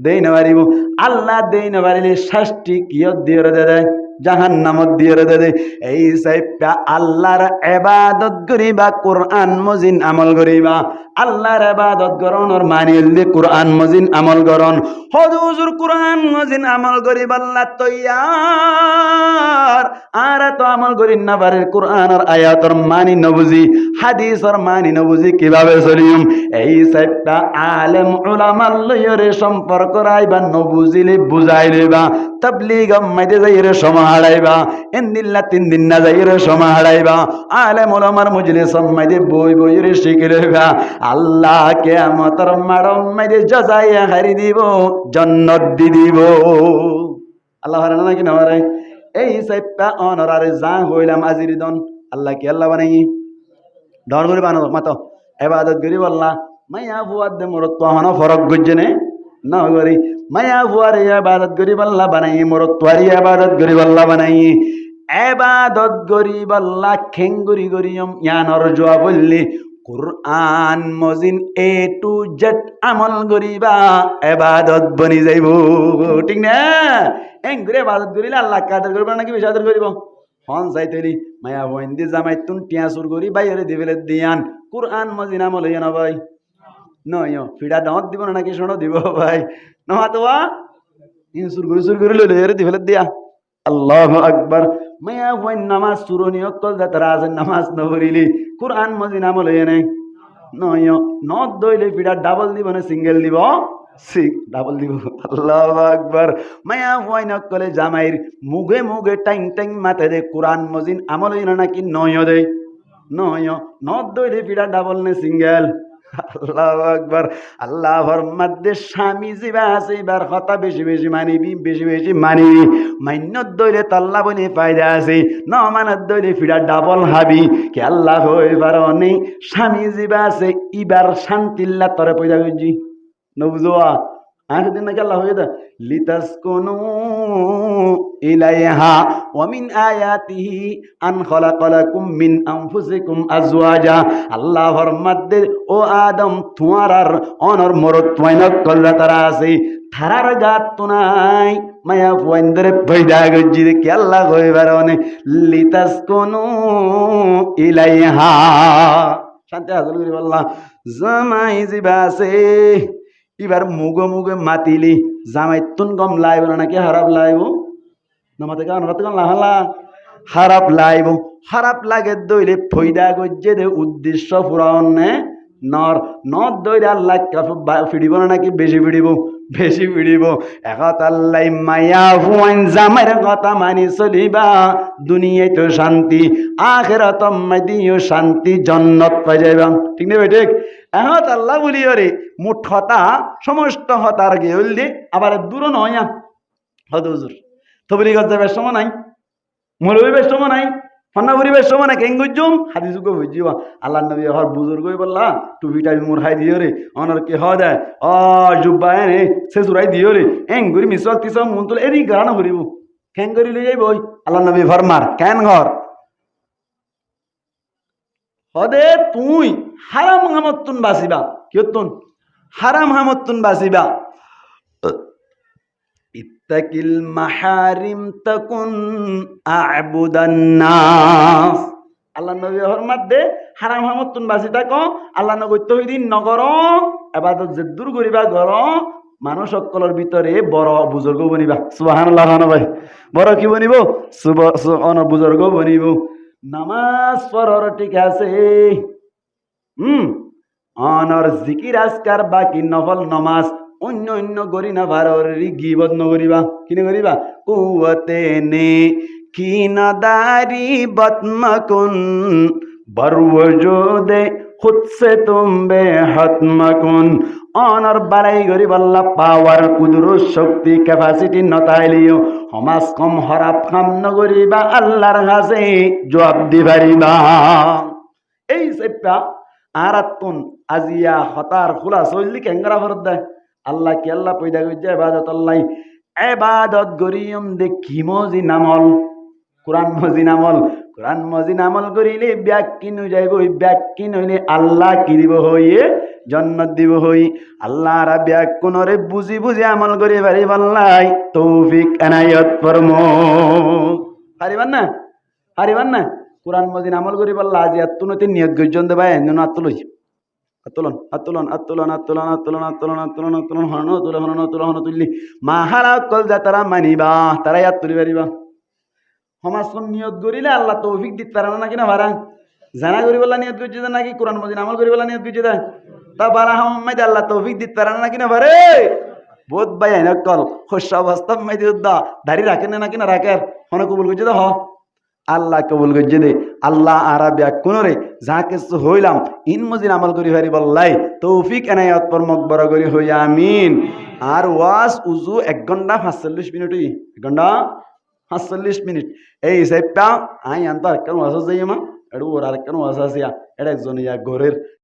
দেই না পারিব আল্লাহ দেই না পারিলে শাস্তি কিয়ত দিয়ে দে জাহান্নামত দিয়ে দে এই সাইপা আল্লাহর ইবাদত করিবা কোরআন মজিন আমল করিবা আল্লাহর ইবাদত করণর মানিল দি কোরআন মজিন আমল করন হুজুর কোরআন মজিন আমল করিবা আল্লাহ তৈয়ার আর তো আমল করি না পারে কোরআনের আয়াতর মানি নবুজি হাদিসের মানি নবুজি কিভাবে চলিম এই সাইপা আলেম উলামা লয়রে সম্পর্ক রাইবা নবুজিলে বুঝাই লইবা তাবলীগ মাইদে যাইরে সমাহাড়াইবা এন্দিল্লা 3 দিন না যাইরে সমাহাড়াইবা আলেম ওলামার মজলিস মাইদে বই বইরে শিখে লইবা আল্লাহ কিয়ামতের মাড়ম মাইদে জাযায়ে হারি দিব জান্নাত দি দিব আল্লাহ হারান নাকি না হারাই এই সাইপা অনরারে যা হইলাম আজিরিদন আল্লাহ কি আল্লাহ বানাই ডর করে বানাবো মাতো ইবাদত করি বললা মাইয়া ফুয়াদ দে মোর তো হন ফরক গজনে না করি মায়া ফুয়ার ইবাদত করি বললা বানাই মোর তোয়ারি ইবাদত করি বললা বানাই ইবাদত করি বললা খেঙ্গুরি করিয়ম ইয়ানর জোয়া বললি কুরআন মজিন এ টু জেড আমল করিবা ইবাদত বনি যাইব ঠিক না এঙ্গুরে ইবাদত করিলে আল্লাহ কাদের করবা নাকি বেশি আদর করিব হন যাইতেলি মায়া বইন্দি জামাই তুন টিয়া সুর করি বাইরে দিবেলে দিয়ান কুরআন মজিন আমল হইয়া না ভাই নয় ফিডা দাঁত দিব না নাকি শোনো দিব ভাই নহাতোয়া সুর করে লইলে এর দিবেলে দিয়া আল্লাহু আকবার মায়া বইন নামাজ সুরনি অকল যাত্রা আছে নামাজ নবরিলি কুরআন মজিন আমল হইয়া নাই নয় নদ দইলে ফিডা ডাবল দিব না সিঙ্গেল দিব ডাবল দিব আল্লাহু আকবার মায়া বইন অকলে জামাইর মুগে মুগে টাইং টাইং মাতে দে কুরআন মজিন আমল হইনা নাকি নয় দে নয় নদ দইলে ফিডা ডাবল নে সিঙ্গেল আল্লাহু আকবার আল্লাহর মধ্যে স্বামী জিবা আছে এবার কথা বেশি বেশি মানিবি বেশি বেশি মানিবি মান্যত দইলে তাল্লা বনি ফায়দা আছে ন মানত দইলে ফিরা ডাবল হাবি কে আল্লাহ হই পারনি স্বামী জিবা আছে এবার শান্তিল্লা তরে পয়দা গজি নবুজোয়া আগে দিন নাকি আল্লাহ হয়ে দা লিতাসকুনু ইলাইহা ওয়া মিন আয়াতিহি আন খালাকালাকুম মিন আনফুসিকুম আজওয়াজা আল্লাহর মধ্যে ও আদম তোমার অনর মরত তোয়াইনক কল্লা তারা আছে থারার গাত তো নাই মায়া পয়েন্দ্রে পয়দা গজি কি আল্লাহ কইবার অনে লিতাসকুনু ইলাইহা শান্তি হাসিল করি আল্লাহ জামাই জিবা আছে এবার মুগে মুগে মাতিলি জামাই তুন গম লাইব নাকি হারাপ লাইব নমাতে গান রাতে গান লাহালা হারাপ লাইব হারাপ লাগে দইলে ফয়দা গজ্জে দে উদ্দেশ্য পুরাণ নে নর নদ দইলে আল্লাহ ফিডিব না নাকি বেশি ফিডিব বেশি ফিডিব একাত আল্লাহ মায়া হুয়াইন জামাইর কথা মানি চলিবা দুনিয়ায় তো শান্তি আখিরাত মাদিও শান্তি জান্নাত পাই যাইবা ঠিক না ঠিক একাত আল্লাহ বলি রে মুঠ হতা সমস্ত হতার গে হইলি আবার দূর নয় হদ হুজুর তবলি গজাবের সময় নাই মৌলবীর সময় নাই ফন্নাবুরিবের সময় না কেঙ্গুজুম হাদিস গো বুঝিবা আল্লাহ নবী হর বুজুর্গই বললা টুপিটা মুরহাই দিও রে অনর কে হ দেয় অ জুব্বা রে সে সুরাই দিও রে এঙ্গুরি মিসল তিসম মুনতুল এরি গান করিব কেন করি লই যাইব আল্লাহ নবী ফরমার কেন ঘর হদে তুই হারাম হামতুন বাসিবা কিয়তুন হারাম হামতুন বাসিবা ইত্তাকিল মাহারিম তাকুন আ'বুদান নাস আল্লাহ নবী ফরমাত দে হারাম হামতুন বাসি থাকো আল্লাহ নবী তহিদিন নগর ইবাদত জেদুর করিবা গর মানুষ সকলের ভিতরে বড় বুজুর্গ বনিবা সুবহানাল্লাহ ভাই বড় কি বনিব বুজুর্গ বনিব নামাজ পড়র ঠিক আছে অনর জিকির আজকার বাকি নফল নামাজ অন্য অন্য গরি না ভারি গিবত নগরিবা কিনে করিবা কুয়াতে নে কি নাদারি বতমকুন বরওজুদে খুদ সে তুম বেহতমকুন অনর বাড়াই গরিব আল্লাহ পাওয়ার কুদরত শক্তি ক্যাপাসিটি নতাইলিও সমাজ কম হরাপ কাম নগরিবা আল্লাহর কাছে জবাব দি পারিবা এই সেপা আরাতুন আজিয়া হতার খোলা চললি কেঙ্গরা ভরত দেয় আল্লাহ কি আল্লাহ পয়দা করছে ইবাদত আল্লাহ ইবাদত গরিয়ম দেখি মজি নামল কোরআন মজি নামল কোরআন মজি নামল করিলে ব্যাখ্যা নই যাইব ওই ব্যাখ্যা নইলে আল্লাহ কি দিব হইয়ে জন্নত দিব হই আল্লাহ রা ব্যাখ্যা নরে বুঝি বুঝি আমল করি পারি আল্লাহ তৌফিক এনায়ত ফরমো পারিবান না কোরআন মজিন আমল করি পারলা আজি আত্মনতি নিয়ত গর্জন দেবা এমন আত্মলই আত্তোলন হন তুললি মাহারা কল যা তারা মানিবা তারাই হাত তুলি পারিবা সমাজখন নিয়ত করিলে আল্লাহ তৌফিক দিতে পারে না কিনা ভাড়া জানা করি বললা নিয়ত করছে নাকি কোরআন মজিন আমল করি বললা নিয়ত করছে তা বারা হামাই আল্লাহ তৌফিক দিতে পারে না কিনা ভারে বোধ ভাই আইন কল শস্য অবস্থা মাইতে দা দাড়ি রাখেন না কিনা রাখের হনে কবুল করছে তো হ আল্লাহ কবুল করছে দে আল্লাহ আরা ব্যাকুন রে যা কিছু হইলাম ইন মজিন আমল করি হারি বললাই তৌফিক এনায়ত পর মকবরা করি হই আমিন আর ওয়াজ উজু 1 ঘন্টা 45 মিনিট 1 ঘন্টা 45 মিনিট এই সেপটা আই আনতার কেন ওয়াজ যাইমা এডু ওর আর কেন ওয়াজ আসিয়া এটা একজন ইয়া ঘরের